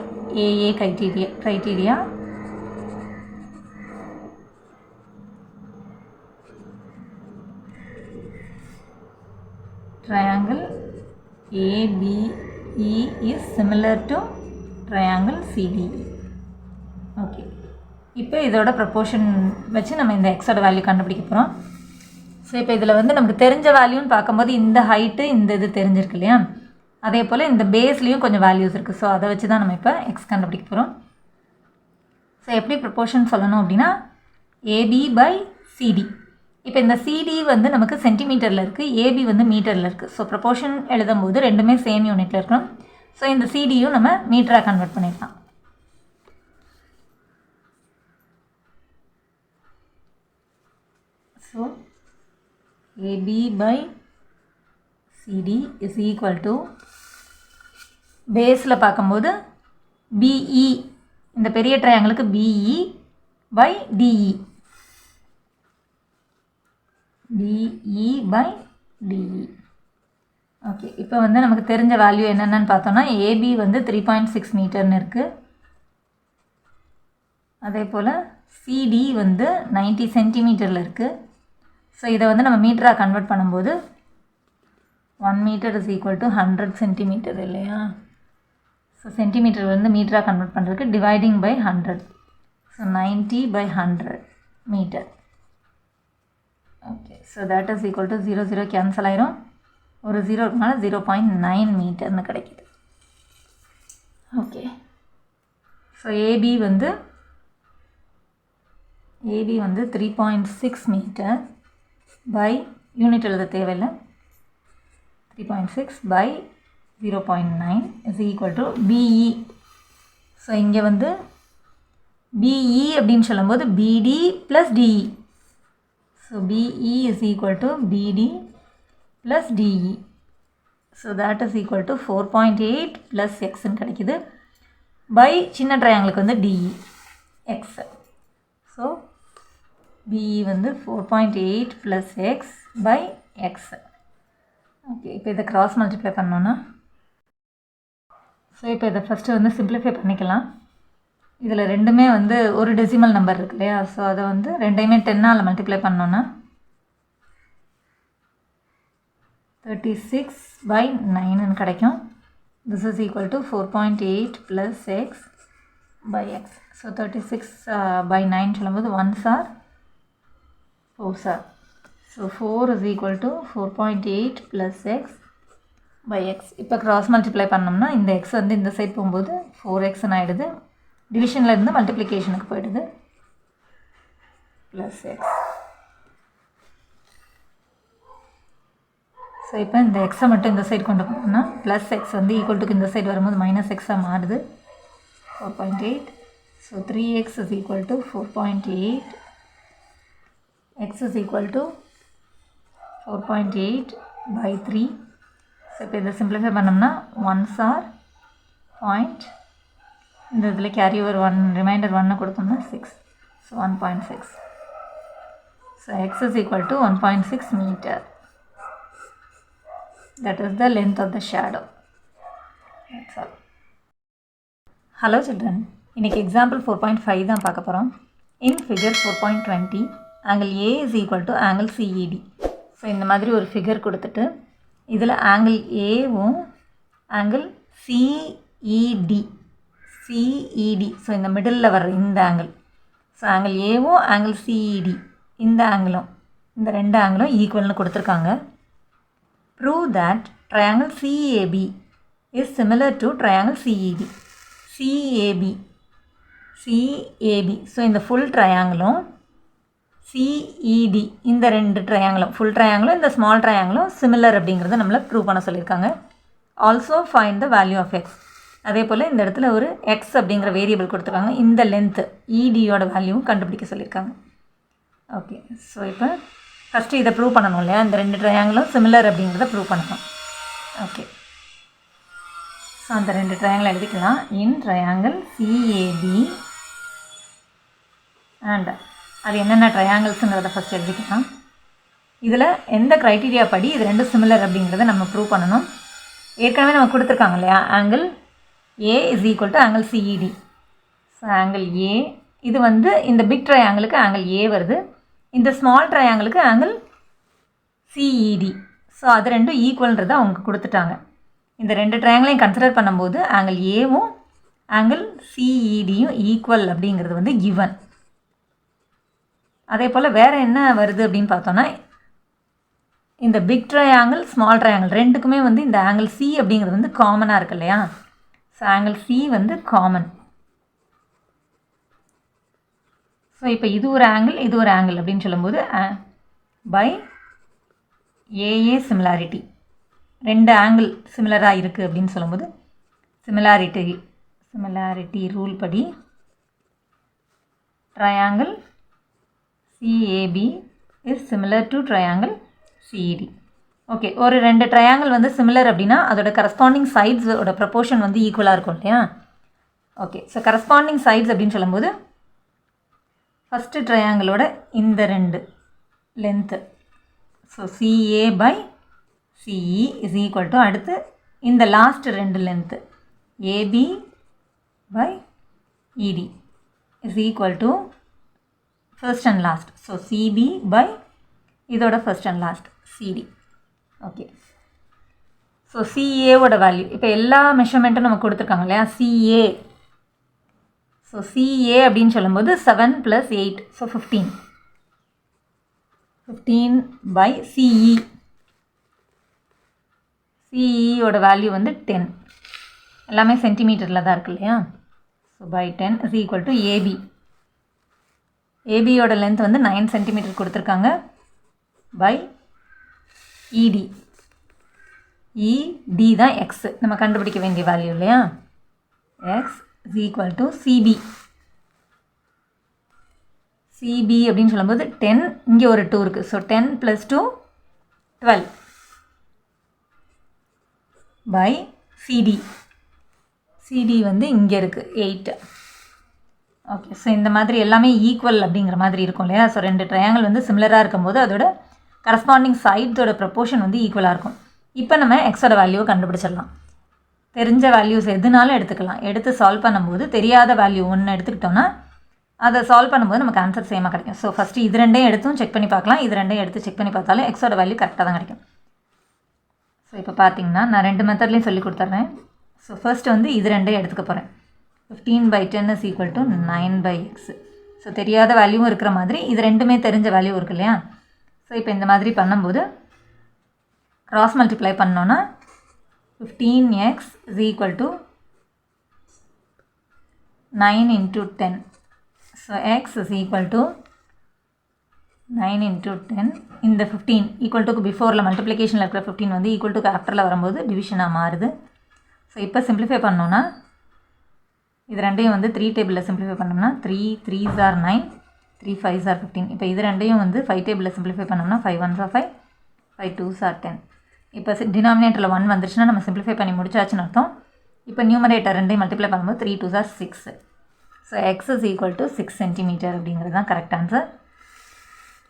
AA criteria triangle ABE is similar to triangle CDE. Okay, இப்போ இதோட ப்ரப்போர்ஷன் வச்சு நம்ம இந்த எக்ஸோட வேல்யூ கண்டுபிடிக்க போகிறோம். ஸோ இப்போ இதில் வந்து நமக்கு தெரிஞ்ச வேல்யூன்னு பார்க்கும்போது இந்த ஹைட்டு இந்த இது தெரிஞ்சிருக்கு இல்லையா. அதே போல் இந்த பேஸ்லேயும் கொஞ்சம் வேல்யூஸ் இருக்குது. ஸோ அதை வச்சு தான் நம்ம இப்போ எக்ஸ் கண்டுபிடிக்க போகிறோம். ஸோ எப்படி ப்ரப்போர்ஷன் சொல்லணும் அப்படின்னா ஏபி பை சிடி. இப்போ இந்த சிடி வந்து நமக்கு சென்டிமீட்டரில் இருக்குது, ஏபி வந்து மீட்டரில் இருக்குது. ஸோ ப்ரப்போர்ஷன் எழுதும்போது ரெண்டுமே சேம் யூனிட்டில் இருக்கணும். ஸோ இந்த சிடியும் நம்ம மீட்டராக கன்வெர்ட் பண்ணிடலாம். So AB by CD is equal to பேஸில் பார்க்கும்போது பிஇ, இந்த பெரிய ட்ரையாங்கிளுக்கு BE by DE, BE by DE. Okay, இப்போ வந்து நமக்கு தெரிஞ்ச வேல்யூ என்னென்னு பார்த்தோம்னா ஏபி வந்து 3.6 மீட்டர்னு இருக்குது. அதே போல் சிடி வந்து 90 சென்டிமீட்டரில் இருக்குது. ஸோ இதை வந்து நம்ம மீட்டராக கன்வெர்ட் பண்ணும்போது 1 metre is equal to 100 centimetre இல்லையா. ஸோ சென்டிமீட்டர் வந்து மீட்டராக கன்வெர்ட் பண்ணுறதுக்கு dividing by 100. So 90 by 100 metre. Okay, so that is equal to 0 cancel ஆயிரும். ஒரு 0 இருக்கனால 0.9 மீட்டர்னு கிடைக்கிது. ஓகே, ஸோ ஏபி வந்து 3.6 மீட்டர் பை யூனிட் எழுத தேவையில்லை, 3.6 by 0.9 is equal to BE. So இங்கே வந்து BE அப்படின்னு சொல்லும்போது BD plus DE. So BE is equal to BD plus DE. So that is equal to 4.8 plus Xன்னு கிடைக்குது by சின்ன ட்ரையாங்கிளுக்கு வந்து DE X. ஸோ BE வந்து 4.8 plus X by X. Okay, இப்போ இதை கிராஸ் மல்டிப்ளை பண்ணோன்னா, ஸோ இப்போ இதை ஃபஸ்ட்டு வந்து சிம்பிளிஃபை பண்ணிக்கலாம். இதில் ரெண்டுமே வந்து ஒரு டெசிமல் நம்பர் இருக்கு இல்லையா. ஸோ அதை வந்து ரெண்டையுமே 10ஆல் மல்டிப்ளை பண்ணோன்னா 36 by 9ன்னு கிடைக்கும். This is equal to 4.8 plus X by X. So 36 by 9 சொல்லும்போது 1s are 4s are. So 4 is equal to 4.8 plus X by X. இப்போ கிராஸ் மல்டிப்ளை பண்ணோம்னா இந்த X வந்து இந்த சைட் போகும்போது 4Xன்னு ஆகிடுது. டிவிஷனில் இருந்து மல்டிப்ளிகேஷனுக்கு போயிடுது ப்ளஸ் X. ஸோ இப்போ இந்த எக்ஸை மட்டும் இந்த சைடு கொண்டு போனோம்னா ப்ளஸ் எக்ஸ் வந்து ஈக்குவல் டுக்கு இந்த சைடு வரும்போது மைனஸ் எக்ஸாக மாறுது 4.8. So 3x is equal to 4.8. x is equal to 4.8 by 3. So இப்போ இதை சிம்பிளிஃபை பண்ணோம்னா 1s are பாயிண்ட், இந்த இதில் கேரி ஓவர் 1 ரிமைண்டர் 1 கொடுத்தோம்னா 6. So 1.6. So x is equal to 1.6 meter. That is the length of the shadow. That's all. Hello children. இன்னைக்கு example 4.5 தான் பார்க்க போகிறோம். In figure 4.20, angle A is equal to angle CED. So இந்த மாதிரி ஒரு figure கொடுத்துட்டு இதில் angle Aவும் angle CED. ஸோ இந்த மிடில் வர்ற இந்த angle. So angle Aவும் angle CED இந்த ஆங்கிளும் இந்த ரெண்டு ஆங்கிளும் ஈக்குவல்னு கொடுத்துருக்காங்க. Prove that triangle CAB is similar to triangle CED. CAB. So இந்த ஃபுல் ட்ரையாங்கிளும் CED இந்த ரெண்டு ட்ரையாங்கிளும் ஃபுல் ட்ரையாங்கிளும் இந்த ஸ்மால் ட்ரையாங்கிளும் சிமிலர் அப்படிங்கிறத நம்மளை ப்ரூவ் பண்ண சொல்லியிருக்காங்க. Also find the value of x. அதே போல் இந்த இடத்துல ஒரு எக்ஸ் அப்படிங்கிற வேரியபிள் கொடுத்துருக்காங்க. இந்த லென்த்து EDயோட வேல்யூவும் கண்டுபிடிக்க சொல்லியிருக்காங்க. ஓகே, ஸோ இப்போ ஃபஸ்ட்டு இதை ப்ரூவ் பண்ணணும் இல்லையா, இந்த ரெண்டு ட்ரையாங்கிளும் சிமிலர் அப்படிங்கிறத ப்ரூவ் பண்ணணும். ஓகே, ஸோ அந்த ரெண்டு ட்ரையாங்கிள் எழுதிக்கலாம். இன் ட்ரையாங்கிள் CAB அண்ட் அது என்னென்ன ட்ரையாங்கிள்ஸுங்கிறத ஃபஸ்ட் எழுதிக்கலாம். இதில் எந்த க்ரைட்டீரியா படி இது ரெண்டும் சிமிலர் அப்படிங்கிறத நம்ம ப்ரூவ் பண்ணணும். ஏற்கனவே நம்ம கொடுத்துருக்காங்க இல்லையா, angle A is equal to angle CED. So angle A இது வந்து இந்த பிக் ட்ரையாங்கிளுக்கு ஆங்கிள் A வருது, இந்த ஸ்மால் ட்ரையாங்கிளுக்கு ஆங்கிள் CED. ஸோ அது ரெண்டும் ஈக்குவல்ன்றதை அவங்க கொடுத்துட்டாங்க. இந்த ரெண்டு ட்ரையாங்கிளையும் கன்சிடர் பண்ணும்போது ஆங்கிள் ஏவும் ஆங்கிள் CEDயும் ஈக்குவல் அப்படிங்கிறது வந்து கிவன். அதே போல் வேறு என்ன வருது அப்படின்னு பார்த்தோன்னா, இந்த பிக் ட்ரையாங்கிள் ஸ்மால் ட்ரையாங்கிள் ரெண்டுக்குமே வந்து இந்த ஆங்கிள் C அப்படிங்கிறது வந்து காமனாக இருக்கு இல்லையா. ஸோ ஆங்கிள் C வந்து காமன். ஸோ இப்போ இது ஒரு ஆங்கிள் இது ஒரு ஆங்கிள் அப்படின்னு சொல்லும்போது பை AA சிமிலாரிட்டி, ரெண்டு ஆங்கிள் சிமிலராக இருக்குது அப்படின்னு சொல்லும்போது சிமிலாரிட்டி ரூல் படி triangle CAB is similar to triangle CED. Okay, ஒரு ரெண்டு ட்ரையாங்கிள் வந்து சிமிலர் அப்படின்னா அதோட கரஸ்பாண்டிங் சைட்ஸோட ப்ரப்போர்ஷன் வந்து ஈக்குவலாக இருக்கும் இல்லையா. ஓகே, ஸோ கரஸ்பாண்டிங் சைட்ஸ் அப்படின்னு சொல்லும்போது ஃபஸ்ட்டு ட்ரையாங்கிளோட இந்த ரெண்டு length, so CA by CE is equal to அடுத்து இந்த லாஸ்ட் ரெண்டு length AB by ED is equal to first and last. So CB by இதோட first and last CD. Okay, so CAவோட வேல்யூ இப்போ எல்லா மெஷர்மெண்ட்டும் நமக்கு கொடுத்துருக்காங்க இல்லையா. CA, ஸோ CA அப்படின்னு சொல்லும்போது 7 + 8, ஸோ 15 பை CE. CEயோட வேல்யூ வந்து 10, எல்லாமே சென்டிமீட்டரில் தான் இருக்கு இல்லையா. So by 10 is equal to AB. ABயோட லென்த் வந்து 9 சென்டிமீட்டர் கொடுத்துருக்காங்க பை ED. ED தான் எக்ஸு, நம்ம கண்டுபிடிக்க வேண்டிய வேல்யூ இல்லையா. X is equal to CB. CB அப்படின்னு சொல்லும்போது 10, இங்கே ஒரு 2 இருக்குது. So 10 + 2 12 by CD. CD வந்து இங்கே இருக்குது 8. ஓகே, ஸோ இந்த மாதிரி எல்லாமே ஈக்குவல் அப்படிங்கிற மாதிரி இருக்கும் இல்லையா. ஸோ ரெண்டு ட்ரையாங்கிள் வந்து சிமிலராக இருக்கும்போது அதோட கரஸ்பாண்டிங் சைட்ஸோட ப்ரப்போர்ஷன் வந்து ஈக்குவலாக இருக்கும். இப்போ நம்ம எக்ஸோட வேல்யூவை கண்டுபிடிச்சிடலாம். தெரிஞ்ச வேல்யூஸ் எதுனாலும் எடுத்துக்கலாம். எடுத்து சால்வ் பண்ணும்போது தெரியாத வேல்யூ ஒன்று எடுத்துக்கிட்டோன்னா அதை சால்வ் பண்ணும்போது நமக்கு ஆன்சர் சேமாக கிடைக்கும். ஸோ ஃபஸ்ட்டு இது ரெண்டையும் எடுத்தும் செக் பண்ணி பார்க்கலாம். இது ரெண்டையும் எடுத்து செக் பண்ணி பார்த்தாலும் எக்ஸோட வேல்யூ கரெக்டாக தான் கிடைக்கும். ஸோ இப்போ பார்த்தீங்கன்னா நான் ரெண்டு மெத்தட்லேயும் சொல்லி கொடுத்துட்றேன். ஸோ ஃபர்ஸ்ட் வந்து இது ரெண்டையும் எடுத்துக்க போகிறேன். 15 by 10 is equal to 9 by x. So தெரியாத வேல்யூவும் இருக்கிற மாதிரி இது ரெண்டுமே தெரிஞ்ச வேல்யூ இருக்கு இல்லையா. ஸோ இப்போ இந்த மாதிரி பண்ணும்போது கிராஸ் மல்டிப்ளை பண்ணோன்னா 15x is equal to 9 into 10. So x is equal to 9 into 10 இந்த 15 ஈக்குவல் டு பிஃபோரில் மல்டிப்ளிகேஷனில் இருக்கிற 15 வந்து ஈக்குவல் டு ஆஃப்டரில் வரும்போது டிவிஷனாக மாறுது. ஸோ இப்போ சிம்பிளிஃபை பண்ணோன்னா இது ரெண்டையும் வந்து 3 டேபிளில் சிம்பிளிஃபை பண்ணோம்னா 3 3s are 9, 3 5s are 15. இப்போ இது ரெண்டையும் வந்து 5 டேபிளில் சிம்பிளிஃபை பண்ணோம்னா 5 1s are 5, 5 2s are 10. இப்போ டினாமினேட்டரில் 1 வந்துருச்சுன்னா நம்ம சிம்பிளிஃபை பண்ணி முடிச்சாச்சுன்னு அர்த்தம். இப்போ நியூமரேட்டர் ரெண்டையும் மல்டிப்ளை பண்ணும்போது 3 2s are 6. So X is equal to 6 centimetre அப்படிங்கிறது தான் கரெக்ட் ஆன்சர்.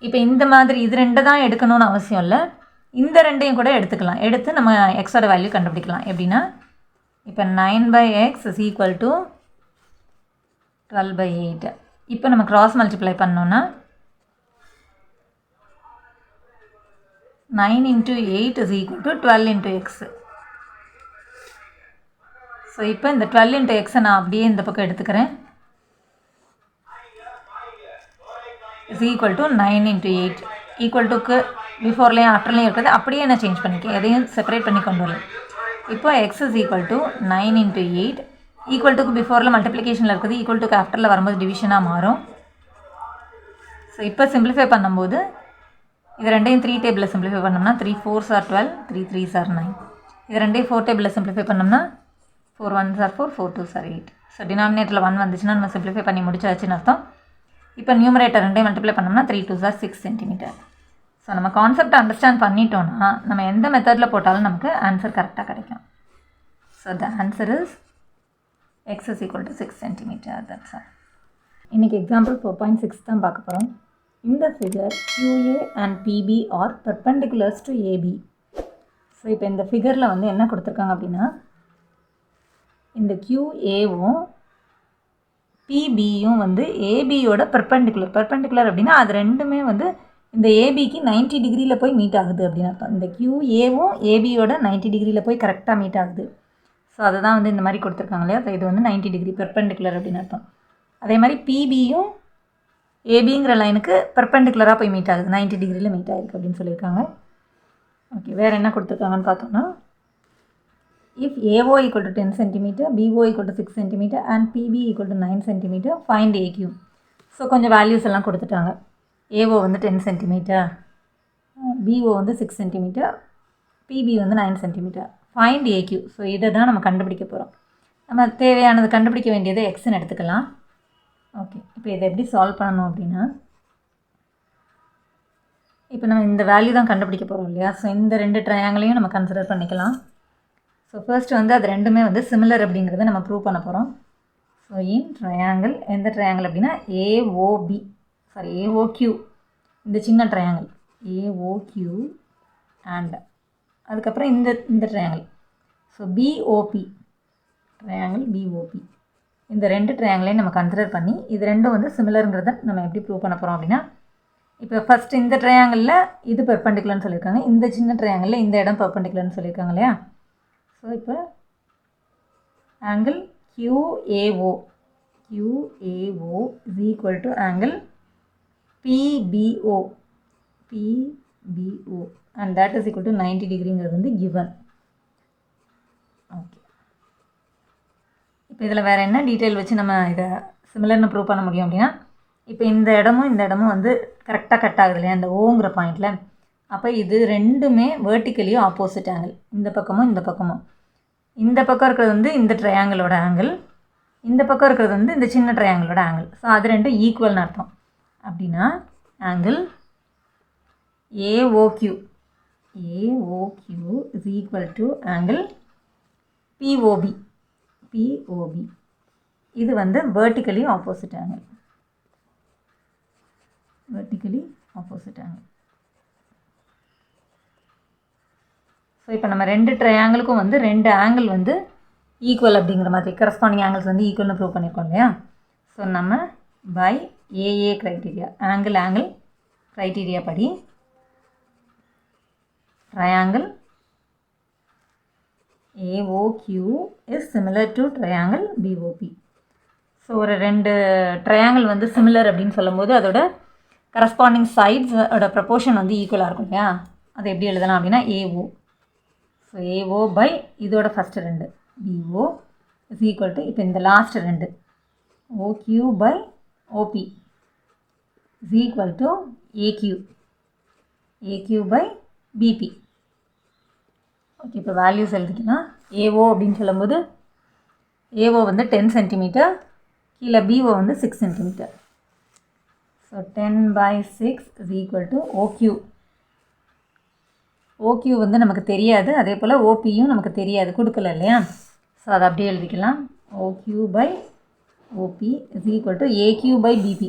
இப்போ இந்த மாதிரி இது ரெண்டு தான் எடுக்கணும்னு அவசியம் இல்லை, இந்த ரெண்டையும் கூட எடுத்துக்கலாம். எடுத்து நம்ம எக்ஸோட வேல்யூ கண்டுபிடிக்கலாம். எப்படின்னா இப்போ 9/x இஸ் ஈக்குவல் டு 12/8. இப்போ நம்ம கிராஸ் மல்டிப்ளை பண்ணோன்னா 9 into 8 is equal to 12 into x. So இப்போ இந்த 12 into x நான் அப்படியே இந்த பக்கம் எடுத்துக்கிறேன். is equal to 9 into 8. Equal டுக்கு பிஃபோர்லேயும் ஆஃப்டர்லேயும் இருக்கிறது அப்படியே நான் சேஞ்ச் பண்ணிக்கேன், எதையும் செப்பரேட் பண்ணி கொண்டு வரல. இப்போ X is equal to 9 into 8. Equal டுக்கு பிஃபோரில் மல்டிப்ளிகேஷனில் இருக்குது, ஈக்குவல் டுக்கு ஆஃப்டரில் வரும்போது டிவிஷனாக மாறும். ஸோ இப்போ சிம்பிளிஃபை பண்ணும்போது இது ரெண்டையும் 3 டேபிளில் சிம்பிளிஃபை பண்ணோம்னா 3 4s are 12, 3 3s are 9. இது ரெண்டையும் 4 டேபிளில் சிம்பிளிஃபை பண்ணோம்னா 4 1s are 4, 4 2s are 8. So டினாமினேட்டரில் 1 வந்துச்சுன்னா நம்ம சிம்பிளிஃபை பண்ணி முடிச்சாச்சுன்னு அர்த்தம். இப்போ நியூமரேட்டர் ரெண்டையும் மல்டிப்ளை பண்ணோம்னா 3 2s are 6 சென்டிமீட்டர். ஸோ நம்ம கான்செப்ட் அண்டர்ஸ்டாண்ட் பண்ணிட்டோன்னா நம்ம எந்த மெத்தடில் போட்டாலும் நமக்கு ஆன்சர் கரெக்டாக கிடைக்கும். So the answer is x is equal to 6 centimeter. That's all. இன்றைக்கி எக்ஸாம்பிள் 4.6 தான் பார்க்க போகிறோம். இந்த figure QA and PB are perpendiculars to AB. So இப்போ இந்த ஃபிகரில் வந்து என்ன கொடுத்துருக்காங்க அப்படின்னா இந்த QAவும் PBயும் வந்து ABயோட பெர்பெண்டிகுலர் அப்படின்னா அது ரெண்டுமே வந்து இந்த ABக்கு 90 டிகிரியில் போய் மீட் ஆகுது அப்படின்னு அர்த்தம். இந்த QAவும் ABயோட 90 டிகிரியில் போய் கரெக்டாக மீட் ஆகுது. ஸோ அதை தான் வந்து இந்த மாதிரி கொடுத்துருக்காங்க இல்லையா. ஸோ இது வந்து 90 டிகிரி பெர்பெண்டிகுலர் அப்படின்னு அர்த்தம். அதே மாதிரி PBயும் ABங்கிற லைனுக்கு பெர்பெண்டிகுலராக போய் மீட் ஆகுது, 90 டிகிரியில் மீட் ஆகிருக்கு அப்படின்னு சொல்லியிருக்காங்க. ஓகே, வேறு என்ன கொடுத்துருக்காங்கன்னு பார்த்தோம்னா if AO equal to 10 cm, BO equal to 6 cm and PB equal to 9 cm, find AQ. So கொஞ்சம் வேல்யூஸ் எல்லாம் கொடுத்துட்டாங்க. AO வந்து 10 cm, BO வந்து 6 cm, PB வந்து 9 cm. Find AQ. ஸோ இதை தான் நம்ம கண்டுபிடிக்க போகிறோம். நம்ம தேவையானது கண்டுபிடிக்க வேண்டியதை எக்ஸ்ன்னு எடுத்துக்கலாம். ஓகே, இப்போ இதை எப்படி சால்வ் பண்ணணும் அப்படின்னா இப்போ நம்ம இந்த வேல்யூ தான் கண்டுபிடிக்க போகிறோம் இல்லையா. ஸோ இந்த ரெண்டு ட்ரையாங்கிளையும் நம்ம கன்சிடர் பண்ணிக்கலாம். ஸோ ஃபர்ஸ்ட் வந்து அது ரெண்டுமே வந்து சிமிலர் அப்படிங்கிறத நம்ம ப்ரூவ் பண்ண போகிறோம். ஸோ இன் ட்ரையாங்கிள், எந்த ட்ரையாங்கிள் அப்படின்னா AOQ, இந்த சின்ன ட்ரையாங்கிள் AOQ அண்ட் அதுக்கப்புறம் இந்த triangle. So BOP, triangle BOP, இந்த ரெண்டு ட்ரையாங்கிளையும் நம்ம கன்சிடர் பண்ணி இது ரெண்டும் வந்து சிமிலருங்கிறத நம்ம எப்படி ப்ரூவ் பண்ண போகிறோம் அப்படின்னா இப்போ ஃபஸ்ட்டு இந்த ட்ரையாங்கிளில் இது பெர்பெண்டிகுலர்னு சொல்லியிருக்காங்க, இந்த சின்ன ட்ரையாங்கிளில் இந்த இடம் பெர்பெண்டிகுலர்னு சொல்லியிருக்காங்க இல்லையா. ஸோ இப்போ angle QAO is equal to angle PBO and that is equal to 90 டிகிரிங்கிறது வந்து given. ஓகே, இப்போ இதில் வேறு என்ன டீட்டெயில் வச்சு நம்ம இதை சிமிலர்னு ப்ரூவ் பண்ண முடியும் அப்படின்னா இப்போ இந்த இடமும் வந்து கரெக்டாக கட் ஆகுது இல்லையா இந்த ஓங்கிற பாயிண்டில். அப்போ இது ரெண்டுமே வேர்ட்டிக்கலி ஆப்போசிட் ஆங்கிள், இந்த பக்கமும் இந்த பக்கமும். இந்த பக்கம் இருக்கிறது வந்து இந்த ட்ரையாங்கிளோட ஆங்கிள், இந்த பக்கம் இருக்கிறது வந்து இந்த சின்ன ட்ரையாங்கிளோட ஆங்கிள். ஸோ அது ரெண்டும் ஈக்குவல்னு அர்த்தம். அப்படின்னா angle AOQ is equal to angle POB. இது வந்து vertically opposite angle. ஸோ இப்போ நம்ம ரெண்டு ட்ரையாங்கிளுக்கும் வந்து ரெண்டு ஆங்கிள் வந்து ஈக்குவல் அப்படிங்கிற மாதிரி கரஸ்பாண்டிங் ஆங்கிள்ஸ் வந்து ஈக்குவல்னு ப்ரூவ் பண்ணியிருக்கோம் இல்லையா. ஸோ நம்ம by AA criteria, angle criteria படி triangle AOQ is similar to triangle BOP. So ஒரு ரெண்டு ட்ரையாங்கிள் வந்து சிமிலர் அப்படின்னு சொல்லும்போது அதோட கரஸ்பாண்டிங் சைட்ஸோட ப்ரப்போர்ஷன் வந்து ஈக்குவலாக இருக்கும் இல்லையா. அதை எப்படி எழுதலாம் அப்படின்னா AO. ஸோ AO பை இதோட ஃபஸ்ட்டு ரெண்டு BO இஸ் ஈக்குவல் டு இப்போ இந்த லாஸ்ட் ரெண்டு OQ by OP is equal to AQ by BP. Okay, இப்போ வேல்யூஸ் எழுதிக்கலாம். ஏஓ அப்படின்னு சொல்லும்போது ஏஓ வந்து 10 சென்டிமீட்டர், கீழே பிஓ வந்து 6 centimetre. So 10/6 is equal to OQ. OQ வந்து நமக்கு தெரியாது, அதே போல் ஓபியும் நமக்கு தெரியாது, கொடுக்கல இல்லையா. ஸோ அதை அப்படியே எழுதிக்கலாம். OQ by OP is equal to AQ by BP.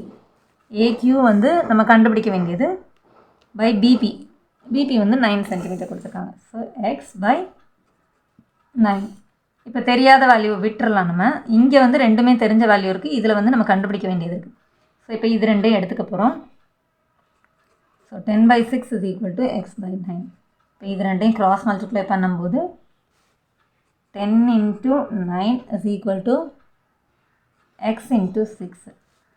AQ வந்து நம்ம கண்டுபிடிக்க வேண்டியது பை பிபி. பிபி வந்து 9 சென்டிமீட்டர் கொடுத்துருக்காங்க. So x by 9. இப்போ தெரியாத வேல்யூ விட்டுறலாம். நம்ம இங்கே வந்து ரெண்டுமே தெரிஞ்ச வேல்யூ இருக்குது, இதில் வந்து நம்ம கண்டுபிடிக்க வேண்டியது இருக்குது. ஸோ இப்போ இது ரெண்டையும் எடுத்துக்க போகிறோம். So 10/6 is equal to x by 9. இப்போ இது ரெண்டையும் கிராஸ் மல்டிப்ளை பண்ணும்போது 10 × 9 இஸ் ஈக்குவல் டு எக்ஸ் × 6.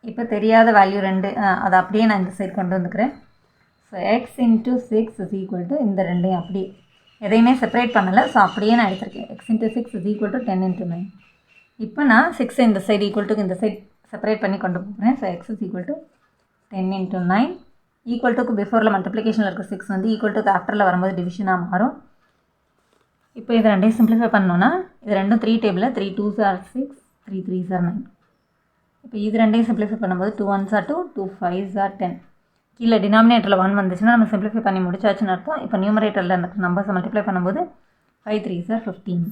இப்போ தெரியாத வேல்யூ ரெண்டு, அதை அப்படியே நான் இந்த சைடு கொண்டு வந்துக்கிறேன். So x × 6 is equal to இந்த ரெண்டையும் அப்படியே எதையுமே செப்பரேட் பண்ணலை. ஸோ அப்படியே நான் எடுத்திருக்கேன். X × 6 is equal to 10 × 9. இப்போ நான் 6 இந்த சைடு ஈக்குவல் டு இந்த சைடு செப்பரேட் பண்ணி கொண்டு போகிறேன். So X is equal to 10 × 9. Equal டுக்கு பிஃபோரில் மல்டிப்ளிகேஷனில் இருக்க 6 வந்து ஈக்குவல் டுக்கு ஆஃப்டரில் வரும்போது டிவிஷனாக மாறும். இப்போ இது ரெண்டையும் சிம்பிளிஃபை பண்ணோன்னா இது ரெண்டும் 3 டேபிளில் 3 2s are 6, 3 3s are 9. இப்போ இது ரெண்டையும் சிம்பிளிஃபை பண்ணும்போது 2 1s are 2, 2 5s are 10. கீழே டினாமினேட்டரில் 1 வந்துச்சுன்னா நம்ம சிம்பிளிஃபை பண்ணி முடிச்சாச்சுன்னு அர்த்தம். இப்போ நியூமரேட்டரில் அந்த நம்பர்ஸை மல்டிப்ளை பண்ணும்போது 5 3s are 15.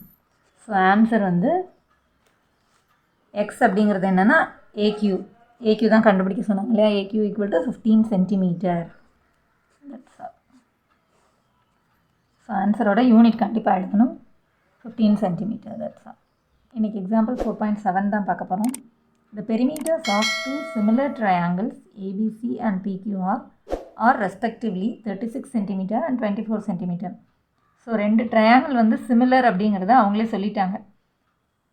ஸோ ஆன்சர் வந்து எக்ஸ் அப்படிங்கிறது என்னென்னா ஏக்யூ. ஏக்யூ தான் கண்டுபிடிக்க சொன்னாங்க இல்லையா. AQ equal to 15 centimetre. That's all. So ஆன்சரோட யூனிட் கண்டிப்பாக எழுதணும், 15 சென்டிமீட்டர். That's all. இன்றைக்கி எக்ஸாம்பிள் 4.7 தான் பார்க்க போகிறோம். The perimeters of two similar triangles ABC and PQR are respectively 36 cm and 24 cm. So ரெண்டு ட்ரையாங்கிள் வந்து சிமிலர் அப்படிங்கிறத அவங்களே சொல்லிட்டாங்க.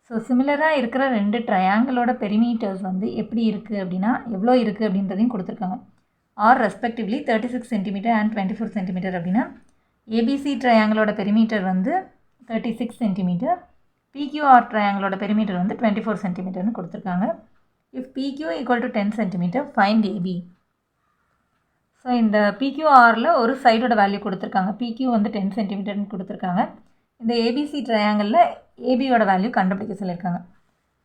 ஸோ சிமிலராக இருக்கிற ரெண்டு ட்ரையாங்கிளோட பெரிமீட்டர்ஸ் வந்து எப்படி இருக்குது அப்படின்னா எவ்வளோ இருக்குது அப்படின்றதையும் கொடுத்துருக்காங்க. R respectively 36 cm and 24 cm அப்படின்னா ஏபிசி ட்ரையாங்கிளோட பெரிமீட்டர் வந்து 36 cm, பிக்யூஆர் ட்ரையாங்கிளோட பெரிமீட்டர் வந்து 24 cm கொடுத்துருக்காங்க. If PQ equal to 10 cm, find AB. So இந்த PQRல ஒரு சைடோட வேல்யூ கொடுத்துருக்காங்க. PQ வந்து 10 cm கொடுத்துருக்காங்க. இந்த ABC ட்ரையாங்கிளில் ஏபியோட வேல்யூ கண்டுபிடிக்க சொல்லியிருக்காங்க.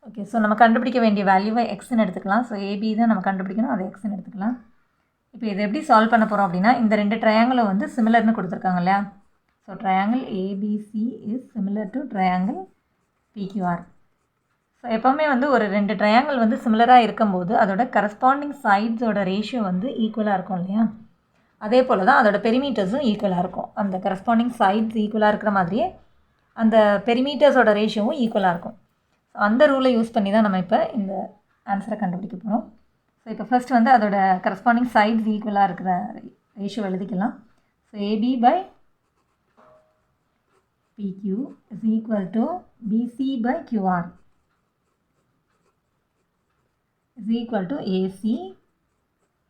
ஓகே, ஸோ நம்ம கண்டுபிடிக்க வேண்டிய வேல்யூவை எக்ஸ்ன்னு எடுத்துக்கலாம். ஸோ ஏபி தான் நம்ம கண்டுபிடிக்கணும், அதை எக்ஸ்ன்னு எடுத்துக்கலாம். இப்போ இதை எப்படி சால்வ் பண்ண போகிறோம் அப்படின்னா இந்த ரெண்டு ட்ரையாங்கிளும் வந்து சிமிலர்னு கொடுத்துருக்காங்க இல்லையா. So triangle ABC is similar to triangle PQR. So எப்போவுமே வந்து ஒரு ரெண்டு ட்ரையாங்கிள் வந்து சிமிலராக இருக்கும்போது அதோட கரஸ்பாண்டிங் சைட்ஸோட ரேஷியோ வந்து ஈக்குவலாக இருக்கும் இல்லையா. அதே போல் தான் அதோட பெரிமீட்டர்ஸும் ஈக்குவலாக இருக்கும். அந்த கரஸ்பாண்டிங் சைட்ஸ் ஈக்குவலாக இருக்கிற மாதிரியே அந்த பெரிமீட்டர்ஸோட ரேஷியோவும் ஈக்குவலாக இருக்கும். ஸோ அந்த ரூலை யூஸ் பண்ணி தான் நம்ம இப்போ இந்த ஆன்சரை கண்டுபிடிக்க போகிறோம். ஸோ இப்போ ஃபர்ஸ்ட் வந்து அதோட கரஸ்பாண்டிங் சைட்ஸ் ஈக்குவலாக இருக்கிற ரேஷியோ எழுதிக்கலாம். So AB by PQ is equal to BC by QR is equal to AC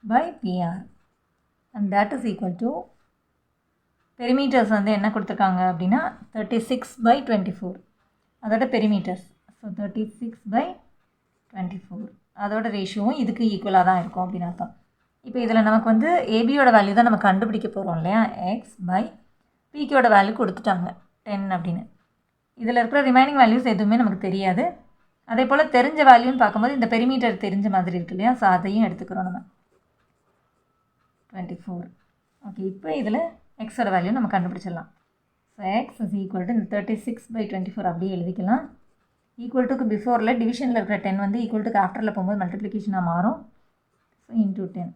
by PR and that is equal to perimeters வந்து என்ன கொடுத்துருக்காங்க அப்படின்னா 36/24 அதோட perimeters. ஸோ 36/24 அதோட ரேஷியோவும் இதுக்கு ஈக்குவலாக தான் இருக்கும் அப்படின்னு அர்த்தம். இப்போ இதில் நமக்கு வந்து ஏபியோட வேல்யூ தான் நம்ம கண்டுபிடிக்க போகிறோம் இல்லையா. எக்ஸ் பை பிக்யூட வேல்யூ கொடுத்துட்டாங்க 10 அப்படின்னு. இதில் இருக்கிற ரிமைனிங் வேல்யூஸ் எதுவுமே நமக்கு தெரியாது. அதே போல் தெரிஞ்ச வேல்யூன்னு பார்க்கும்போது இந்த பெரிமீட்டர் தெரிஞ்ச மாதிரி இருக்கு இல்லையா. ஸோ அதையும் எடுத்துக்கிறோம் நம்ம 24. ஓகே, இப்போ இதில் எக்ஸோட வேல்யூ நம்ம கண்டுபிடிச்சிடலாம். So X is equal to இந்த 36/24 அப்படியே எழுதிக்கலாம். ஈக்குவல் டுக்கு பிஃபோரில் டிவிஷனில் இருக்கிற 10 வந்து ஈக்குவல் டுக்கு ஆஃப்டரில் போகும்போது மல்டிப்ளிகேஷனாக மாறும். So into 10.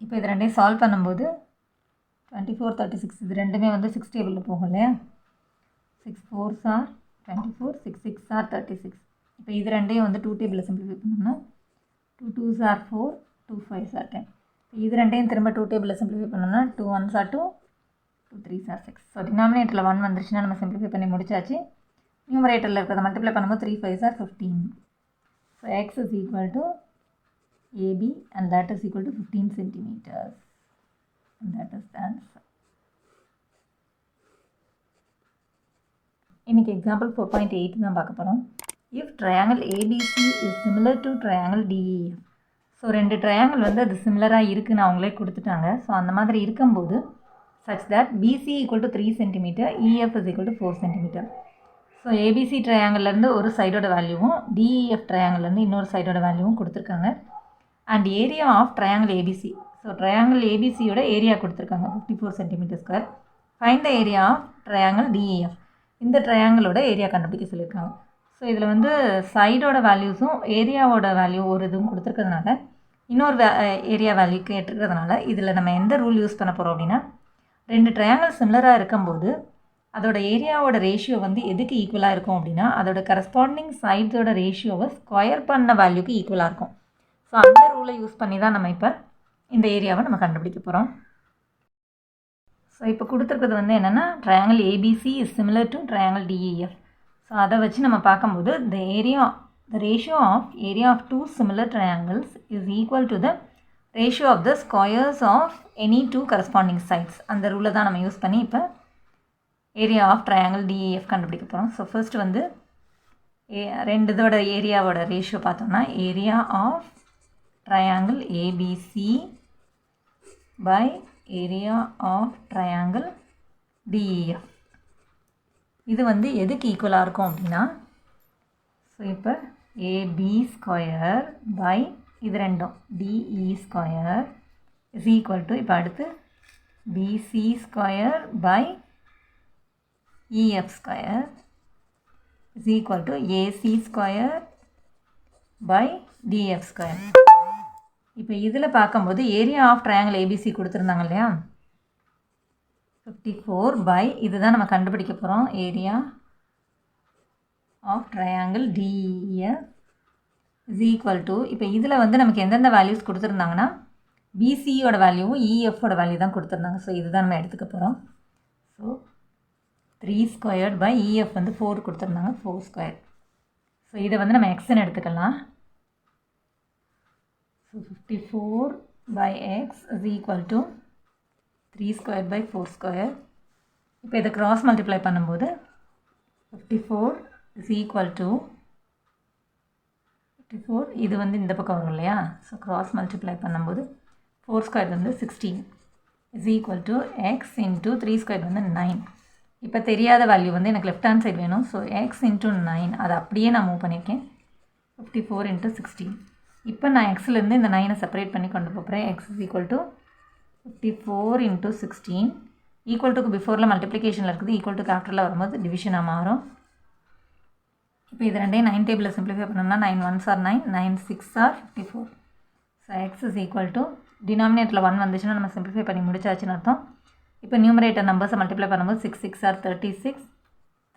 இப்போ இது ரெண்டையும் சால்வ் பண்ணும்போது 24 36 இது ரெண்டுமே வந்து 6 டேபிளில் போகும் இல்லையா. 6 4s are 24, 6 6s are 36. இப்போ இது ரெண்டையும் வந்து 2 டேபிளில் சிம்பிளிஃபை பண்ணோம்னா 2 2s are 4, 2 5s are 10. இது ரெண்டையும் திரும்ப 2 டேபிளில் சிம்பிளிஃபை பண்ணோம்னா 2 1s are 2, 2 3s are 6. So டினாமினேட்டரில் 1 வந்துருச்சுன்னா நம்ம சிம்பிளிஃபை பண்ணி முடிச்சாச்சு. நியூமரேட்டரில் இருக்கிறத மல்டிப்ளை பண்ணும்போது 3 5s are 15. So X is equal to AB and that is equal to 15 centimeters. And that is the answer. இன்னைக்கு எக்ஸாம்பிள் 4.8 தான் பார்க்க போகிறோம். If triangle ABC is similar to triangle DEF. So 2 triangle வந்து அது சிமிலராக இருக்குன்னு அவங்களே கொடுத்துட்டாங்க. ஸோ அந்த மாதிரி இருக்கும்போது such that BC equal to 3 cm, EF is equal to 4 cm. So ABC ட்ரையாங்கிள்லேருந்து ஒரு சைடோட வேல்யூவும் டிஇஎஃப் ட்ரையாங்கிள்லேருந்து இன்னொரு சைடோட வேல்யூவும் கொடுத்துருக்காங்க. And area of triangle ABC, so triangle ஏபிசியோட ஏரியா கொடுத்துருக்காங்க 54 cm². Find the area of triangle DEF, இந்த ட்ரையாங்கிளோட ஏரியா கண்டுபிடிக்க சொல்லியிருக்காங்க. ஸோ இதில் வந்து சைடோட வேல்யூஸும் ஏரியாவோட வேல்யூ ஒரு இதுவும் கொடுத்துருக்கிறதுனால இன்னொரு ஏரியா வேல்யூ கேட்டுருக்கிறதுனால இதில் நம்ம எந்த ரூல் யூஸ் பண்ண போகிறோம் அப்படின்னா, 2 ட்ரையாங்கிள் சிமிலராக இருக்கும்போது அதோட ஏரியாவோட ரேஷியோ வந்து எதுக்கு ஈக்குவலாக இருக்கும் அப்படின்னா, அதோட கரஸ்பாண்டிங் சைட்ஸோட ரேஷியோவை ஸ்கொயர் பண்ண வேல்யூக்கு ஈக்குவலாக இருக்கும். ஸோ அந்த ரூலை யூஸ் பண்ணி தான் நம்ம இப்போ இந்த ஏரியாவை நம்ம கண்டுபிடிக்க போகிறோம். ஸோ இப்போ கொடுத்துருக்கிறது வந்து என்னென்னா, triangle ABC is similar to triangle DEF. So அதை வச்சு நம்ம பார்க்கும்போது the ratio of area of 2 similar triangles is equal to the ratio of the squares of any 2 corresponding sides. அந்த ரூலை தான் நம்ம யூஸ் பண்ணி இப்போ ஏரியா ஆஃப் ட்ரையாங்கிள் டிஇஎஃப் கண்டுபிடிக்க போகிறோம். ஸோ ஃபர்ஸ்ட் வந்து ரெண்டு இதோட ஏரியாவோட ரேஷியோ பார்த்தோம்னா, area of triangle ABC by area of triangle DEF. இது வந்து எதுக்கு ஈக்குவலாக இருக்கும் அப்படின்னா, ஸோ இப்போ ஏபி ஸ்கொயர் பை இது ரெண்டும் DE square is equal to, இப்போ அடுத்து PC square by EF square is equal to AC square by DF square. இப்போ இதில் பார்க்கும்போது ஏரியா ஆஃப் ட்ரையாங்கிள் ஏபிசி கொடுத்துருந்தாங்க இல்லையா, 54 பை இதுதான் நம்ம கண்டுபிடிக்க போகிறோம், area of triangle DEF is equal to, இப்போ இதில் வந்து நமக்கு எந்தெந்த வேல்யூஸ் கொடுத்துருந்தாங்கன்னா, பிசியோட வேல்யூவும் இஎஃபோட வேல்யூ தான் கொடுத்துருந்தாங்க. ஸோ இதுதான் நம்ம எடுத்துக்க போகிறோம். ஸோ 3 ஸ்கொயர்ட் பை இஎஃப் வந்து 4 கொடுத்துருந்தாங்க, 4 ஸ்கொயர். ஸோ இதை வந்து நம்ம எக்ஸ்ன்னு எடுத்துக்கலாம். So 54 by x is equal to 3 square by 4 square. இப்போ இதை க்ராஸ் மல்டிப்ளை பண்ணும்போது 54 இஸ் ஈக்குவல் டு 54, இது வந்து இந்த பக்கம் வரும் இல்லையா, ஸோ க்ராஸ் மல்டிப்ளை பண்ணும்போது 4 ஸ்கொயர் வந்து 16 is equal to X into 3 square வந்து 9. இப்போ தெரியாத வேல்யூ வந்து எனக்கு லெஃப்ட் ஹேண்ட் சைடு வேணும். ஸோ எக்ஸ் இன்ட்டு 9 அதை அப்படியே நான் மூவ் பண்ணியிருக்கேன், 54 இன்ட்டு 16. இப்போ நான் எக்ஸ்லேருந்து இந்த 9 செப்பரேட் பண்ணி கொண்டு போகிறேன். X is equal to 54 into 16, equal டுக்கு பிஃபோரில் மல்டிப்ளிகேஷனில் இருக்குது, ஈக்குவல் டுக்கு ஆஃப்டரில் வரும்போது டிவிஷனாக மாறும். இப்போ இது ரெண்டையும் 9 டேபிளில் சிம்பிளிஃபை பண்ணோம்னா 9 1s are 9, 9 6 are 54. So X is equal to, டினாமினேட்டரில் 1 வந்துச்சுன்னா நம்ம சிம்பிளிஃபை பண்ணி முடிச்சாச்சுன்னு அர்த்தம். இப்போ நியூமரேட்டர் நம்பர்ஸை மல்டிப்ளை பண்ணும்போது 6 6 are 36,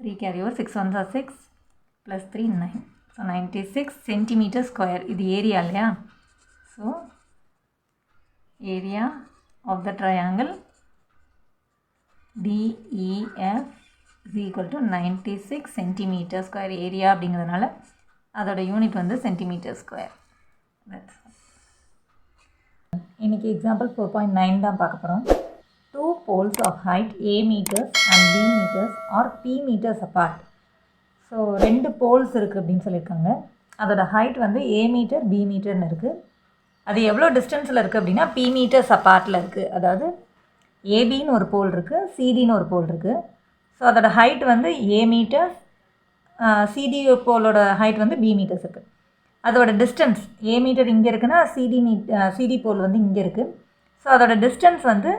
3 carry over, 6 1s are 6 plus 3 9. So 96 centimetre square. இது ஏரியா இல்லையா, so area of the triangle DEF is equal to 96 centimeter square. Area அப்படிங்கிறதுனால அதோட யூனிட் வந்து சென்டிமீட்டர் ஸ்கொயர். இன்றைக்கி எக்ஸாம்பிள் 4.9 தான் பார்க்க போகிறோம். 2 poles of height a meters and b meters or p meters apart. So 2 poles இருக்குது அப்படின்னு சொல்லியிருக்காங்க. அதோட ஹைட் வந்து a மீட்டர் b மீட்டர்னு இருக்குது. அது எவ்வளோ டிஸ்டன்ஸில் இருக்குது அப்படின்னா p மீட்டர்ஸ் அப்பார்ட்டில் இருக்குது. அதாவது ஏபின்னு ஒரு போல் இருக்குது, சிடின்னு ஒரு போல் இருக்குது. ஸோ அதோட ஹைட் வந்து a மீட்டர்ஸ், சிடி போலோட ஹைட் வந்து b மீட்டர்ஸ் இருக்குது. அதோட டிஸ்டன்ஸ் a மீட்டர் இங்கே இருக்குன்னா சிடி போல் வந்து இங்கே இருக்குது. ஸோ அதோட டிஸ்டன்ஸ் வந்து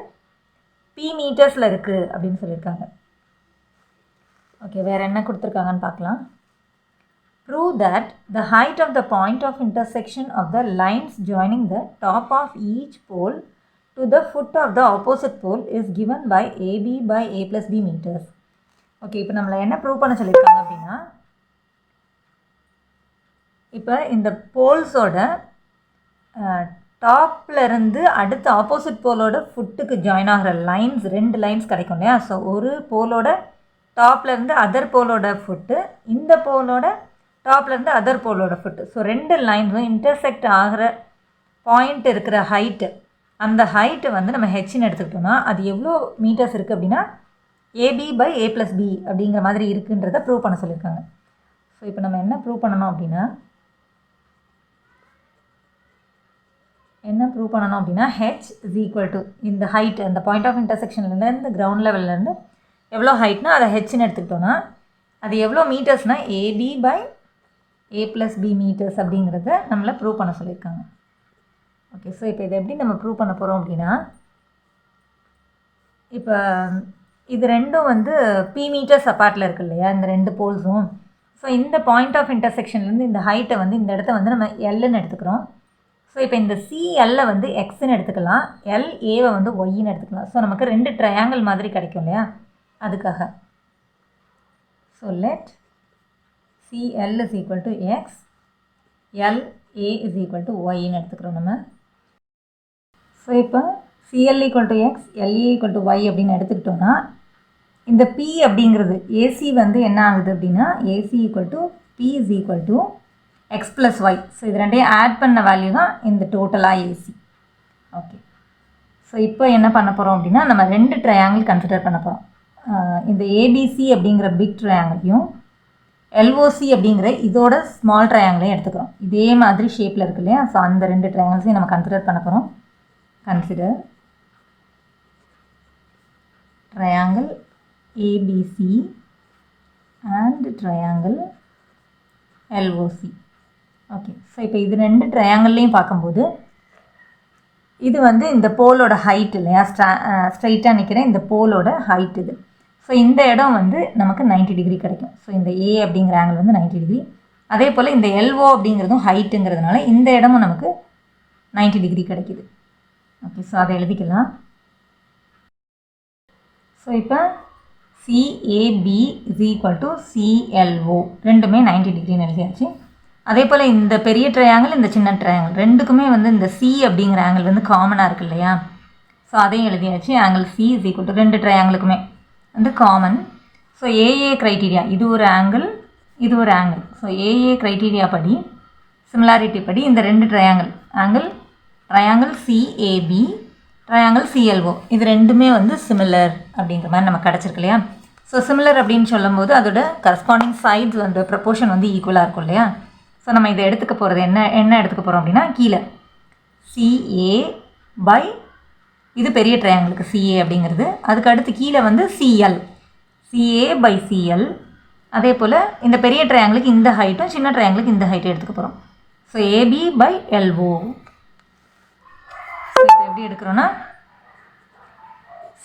p மீட்டர்ஸில் இருக்குது அப்படின்னு சொல்லியிருக்காங்க. ஓகே, வேறு என்ன கொடுத்துருக்காங்கன்னு பார்க்கலாம். Prove that the height of the point of intersection of the lines joining the top of each pole to the foot of the opposite pole is given by AB by A plus B meters. Okay, இப்போ நம்மளை என்ன prove பண்ண சொல்லியிருக்காங்க அப்படின்னா, இப்போ இந்த போல்ஸோட டாப்லேருந்து அடுத்த opposite போலோட ஃபுட்டுக்கு ஜாயின் ஆகிற லைன்ஸ், 2 லைன்ஸ் கிடைக்கும் இல்லையா. ஸோ ஒரு போலோட டாப்லேருந்து அதர் போலோட ஃபுட்டு, இந்த போலோட டாப்லேருந்து அதர் போலோட ஃபுட்டு. ஸோ 2 லைன்ஸும் இன்டர்செக்ட் ஆகிற பாயிண்ட் இருக்கிற ஹைட்டு, அந்த ஹைட்டு வந்து நம்ம ஹெச்ன்னு எடுத்துக்கிட்டோம்னா அது எவ்வளோ மீட்டர்ஸ் இருக்குது அப்படின்னா AB by A plus B அப்படிங்கிற மாதிரி இருக்குன்றதை ப்ரூவ் பண்ண சொல்லியிருக்காங்க. ஸோ இப்போ நம்ம என்ன ப்ரூவ் பண்ணணும் அப்படின்னா, என்ன ப்ரூவ் பண்ணணும் அப்படின்னா h is equal to இந்த ஹைட் அந்த பாயிண்ட் ஆஃப் இன்டர்செக்ஷன்லேருந்து கிரவுண்ட் லெவல்லேருந்து எவ்வளோ ஹைட்னா அதை ஹெச்னு எடுத்துக்கிட்டோன்னா அது எவ்வளோ மீட்டர்ஸ்னால் AB by a + b metres அப்படிங்கிறத நம்மளை ப்ரூவ் பண்ண சொல்லியிருக்காங்க. ஓகே, ஸோ இப்போ இதை எப்படி நம்ம ப்ரூவ் பண்ண போகிறோம் அப்படின்னா, இப்போ இது ரெண்டும் வந்து p மீட்டர்ஸ் அப்பார்ட்டில் இருக்கு இல்லையா, இந்த ரெண்டு போல்ஸும். ஸோ இந்த பாயிண்ட் ஆஃப் இன்டர்செக்ஷன்லேருந்து இந்த ஹைட்டை வந்து இந்த இடத்த வந்து நம்ம எல்லுன்னு எடுத்துக்கிறோம். ஸோ இப்போ இந்த சிஎல்லை வந்து எக்ஸ்ன்னு எடுத்துக்கலாம், எல்ஏவை வந்து ஒய்ன்னு எடுத்துக்கலாம். ஸோ நமக்கு ரெண்டு ட்ரையாங்கிள் மாதிரி கிடைக்கும் இல்லையா, அதுக்காக. So let CL is equal to X, LA is equal to Yன்னு எடுத்துக்கிறோம் நம்ம. ஸோ இப்போ CL equal to X, LA equal to Y அப்படின்னு எடுத்துக்கிட்டோம்னா இந்த P அப்படிங்கிறது AC வந்து என்ன ஆகுது அப்படின்னா AC equal to P is equal to X plus Y. So இது ரெண்டையும் ஆட் பண்ண வேல்யூ தான் இந்த டோட்டலாக AC. ஓகே, ஸோ இப்போ என்ன பண்ண போகிறோம் அப்படின்னா நம்ம ரெண்டு ட்ரையாங்கிள் கன்சிடர் பண்ண போகிறோம். இந்த ABC அப்படிங்கிற பிக் ட்ரையாங்கிளையும் LOC அப்படிங்கிற இதோட ஸ்மால் ட்ரையாங்கிளையும் எடுத்துக்கிறோம். இதே மாதிரி ஷேப்பில் இருக்கு இல்லையா, ஸோ அந்த ரெண்டு ட்ரையாங்கிள்ஸையும் நம்ம கன்சிடர் பண்ண போகிறோம். Consider triangle ABC and triangle LOC. Okay, so இப்போ இது ரெண்டு ட்ரையாங்கிள்லையும் பார்க்கும்போது இது வந்து இந்த போலோட ஹைட் இல்லையா, ஸ்ட்ரைட்டாக நிற்கிற இந்த போலோட ஹைட் இது. ஸோ இந்த இடம் வந்து நமக்கு 90 டிகிரி கிடைக்கும். ஸோ இந்த A அப்படிங்கிற ஆங்கிள் வந்து 90 டிகிரி. அதே போல் இந்த LO அப்படிங்கிறதும் ஹைட்டுங்கிறதுனால இந்த இடமும் நமக்கு 90 டிகிரி கிடைக்கிது. ஓகே, ஸோ அதை எழுதிக்கலாம். ஸோ இப்போ CAB is equal to CLO ரெண்டுமே 90 டிகிரின்னு எழுதியாச்சு. அதே போல் இந்த பெரிய ட்ரையாங்கிள் இந்த சின்ன ட்ரையாங்கிள் ரெண்டுக்குமே வந்து இந்த C அப்படிங்கிற ஆங்கிள் வந்து காமனாக இருக்குது இல்லையா, ஸோ அதையும் எழுதியாச்சு. Angle C is equal to ரெண்டு ட்ரையாங்கிளுக்குமே வந்து காமன். ஸோ AA க்ரைட்டீரியா, இது ஒரு ஆங்கிள் இது ஒரு ஆங்கிள். ஸோ AA க்ரைட்டீரியா படி, சிமிலாரிட்டி படி இந்த ரெண்டு triangle triangle CAB triangle CLO இது ரெண்டுமே வந்து சிமிலர் அப்படிங்கிற மாதிரி நமக்கு கிடச்சிருக்கு இல்லையா. ஸோ சிமிலர் அப்படின்னு சொல்லும்போது அதோட கரஸ்பாண்டிங் சைட்ஸ் வந்து ப்ரப்போர்ஷன் வந்து ஈக்குவலாக இருக்கும் இல்லையா. ஸோ நம்ம இதை எடுத்துக்க போகிறது என்ன எடுத்துக்க போகிறோம் அப்படின்னா கீழே CA பை இது பெரிய ட்ரையாங்கிளுக்கு CA அப்படிங்கிறது, அதுக்கு அடுத்து கீழே வந்து CA பை CL. அதே போல் இந்த பெரிய ட்ரையாங்கிளுக்கு இந்த ஹைட்டும் சின்ன ட்ரையாங்கிளுக்கு இந்த ஹைட்டும் எடுத்துக்க போகிறோம். So AB by LO. So இப்போ எப்படி எடுக்கிறோன்னா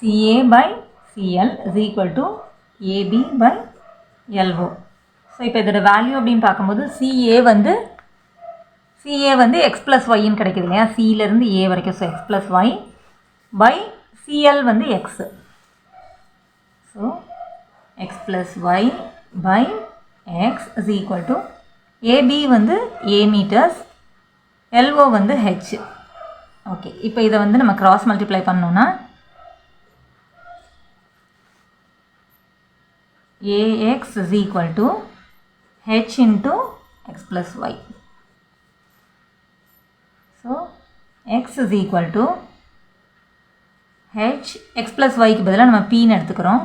CA by CL is equal to AB by LO. So இப்போ இதோட வேல்யூ அப்படின்னு பார்க்கும்போது CA வந்து X ப்ளஸ் ஒய்ன்னு கிடைக்கிது இல்லையா, Cலேருந்து A வரைக்கும். So X plus y by CL வந்து X. So X plus y by X is equal to AB வந்து A மீட்டர்ஸ், LO வந்து H. ஓகே, இப்போ இதை வந்து நம்ம கிராஸ் மல்டிப்ளை பண்ணோன்னா AX is equal to H into X plus Y. So X is equal to H, X plus Yக்கு பதிலாக நம்ம Pன்னு எடுத்துக்கிறோம்,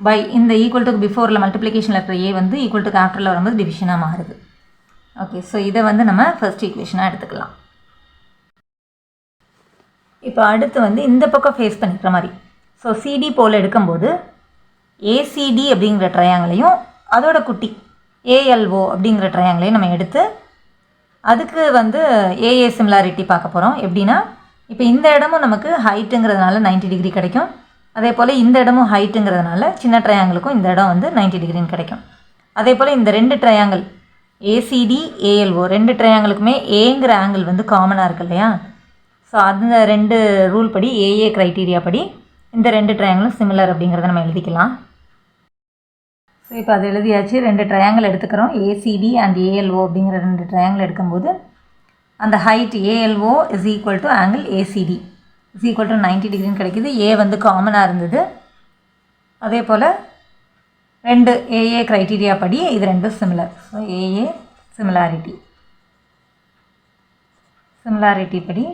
பை இந்த ஈக்குவல் டு பிஃபோரில் மல்டிப்ளிகேஷனில் இருக்கிற A வந்து ஈக்குவல் டு ஆஃப்டரில் வரும்போது டிவிஷனாக மாறுது. ஓகே, ஸோ இதை வந்து நம்ம ஃபர்ஸ்ட் ஈக்குவேஷனாக எடுத்துக்கலாம். இப்போ அடுத்து வந்து இந்த பக்கம் ஃபேஸ் பண்ணிக்கிற மாதிரி, ஸோ CD போல் எடுக்கும்போது ACD அப்படிங்கிற ட்ரையாங்கிளையும் அதோட குட்டி ALO அப்படிங்கிற ட்ரையாங்கிளையும் நம்ம எடுத்து அதுக்கு வந்து AA சிமிலாரிட்டி பார்க்க போகிறோம். எப்படின்னா இப்போ இந்த இடமும் நமக்கு ஹைட்டுங்கிறதுனால 90 டிகிரி கிடைக்கும், அதே போல் இந்த இடமும் ஹைட்டுங்கிறதுனால சின்ன ட்ரையாங்கிளுக்கும் இந்த இடம் வந்து 90 டிகிரின்னு கிடைக்கும். அதே போல் இந்த ரெண்டு ட்ரையாங்கிள் ACD ALO ரெண்டு ட்ரையாங்கிளுக்குமே ஏங்கிற ஆங்கிள் வந்து காமனாக இருக்கு இல்லையா. ஸோ அந்த ரெண்டு ரூல் படி AA க்ரைட்டீரியா படி இந்த ரெண்டு ட்ரையாங்கிளும் சிமிலர் அப்படிங்கிறத நம்ம எழுதிக்கலாம். ஸோ இப்போ அது எழுதியாச்சு. ரெண்டு ட்ரையாங்கிள் எடுத்துக்கிறோம், ACD அண்ட் ALO அப்படிங்கிற ரெண்டு ட்ரையாங்கிள் எடுக்கும்போது அந்த height ALO is equal to angle ACD is equal to 90 டிகிரின்னு கிடைக்கிது. A வந்து காமனாக இருந்தது. அதே போல் ரெண்டு AA க்ரைட்டீரியா படி இது ரெண்டும் சிமிலர். ஸோ AA சிமிலாரிட்டி படி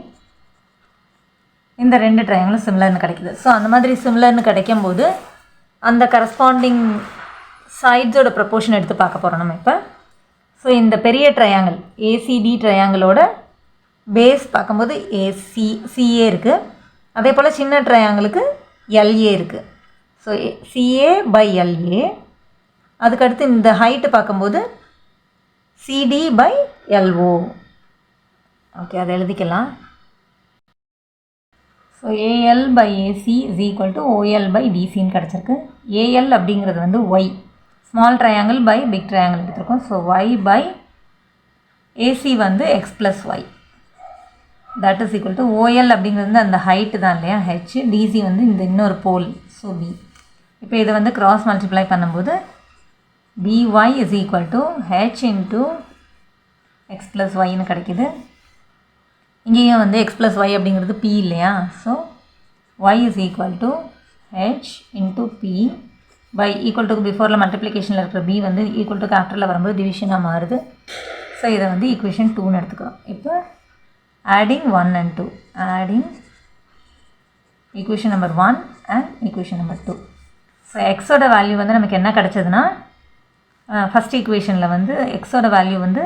இந்த ரெண்டு ட்ரையாங்கிளும் சிமிலர்னு கிடைக்குது. ஸோ அந்த மாதிரி சிமிலர்னு கிடைக்கும்போது அந்த கரஸ்பாண்டிங் சைட்ஸோட ப்ரப்போர்ஷன் எடுத்து பார்க்க போகிறோம் நம்ம இப்போ. ஸோ இந்த பெரிய ட்ரையாங்கிள் ACD ட்ரையாங்கிளோட பேஸ் பார்க்கும்போது சிஏ இருக்குது. அதே போல் சின்ன ட்ரையாங்கிளுக்கு எல்ஏ இருக்குது. So CA by LA. அதுக்கடுத்து இந்த ஹைட்டு பார்க்கும்போது சிடி பை எல்ஓ. ஓகே, அதை எழுதிக்கலாம். So AL by AC is equal to OL by டிசின்னு கிடச்சிருக்கு. ஏஎல் அப்படிங்கிறது வந்து y, small triangle by big triangle எடுத்திருக்கோம். ஸோ ஒய் பை ஏசி வந்து x plus y, that is equal to OL அப்படிங்கிறது வந்து அந்த ஹைட்டு தான் இல்லையா, ஹெச். டிசி வந்து இந்த இன்னொரு போல், ஸோ பி. இப்போ இதை வந்து கிராஸ் மல்டிப்ளை பண்ணும்போது by is equal to h into x plus yன்னு கிடைக்குது. இங்கேயும் வந்து x plus y அப்படிங்கிறது p இல்லையா, so y is equal to h into p by equal to பிஃபோரில் மல்டிப்ளிகேஷனில் இருக்கிற b வந்து ஈக்குவல் டு கேபிட்டலில் வரும்போது டிவிஷனாக மாறுது. ஸோ இதை வந்து ஈக்குவேஷன் 2ன்னு எடுத்துக்கிறோம். இப்போ adding 1 and 2, adding equation number 1 and equation number 2. So எக்ஸோட வேல்யூ வந்து நமக்கு என்ன கிடச்சதுன்னா, ஃபஸ்ட் ஈக்குவேஷனில் வந்து எக்ஸோட வேல்யூ வந்து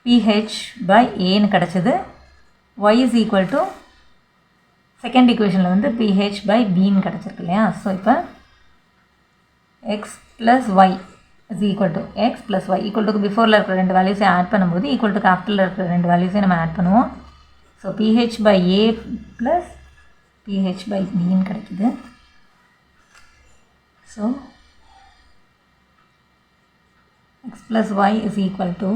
ph by aன்னு கிடச்சிது. y is equal to second ஈக்குவேஷனில் வந்து ph by bன்னு கிடச்சிருக்கு இல்லையா. ஸோ இப்போ x plus y is equal to x plus y equal to பிஃபோரில் இருக்கிற ரெண்டு வேல்யூஸையும் ஆட் பண்ணும்போது ஈக்குவல் டு கேபிட்டலில் இருக்கிற ரெண்டு வேல்யூஸையும் நம்ம ஆட் பண்ணுவோம். So ph by a plus ph by bன்னு கிடைக்குது. So x plus y is equal to,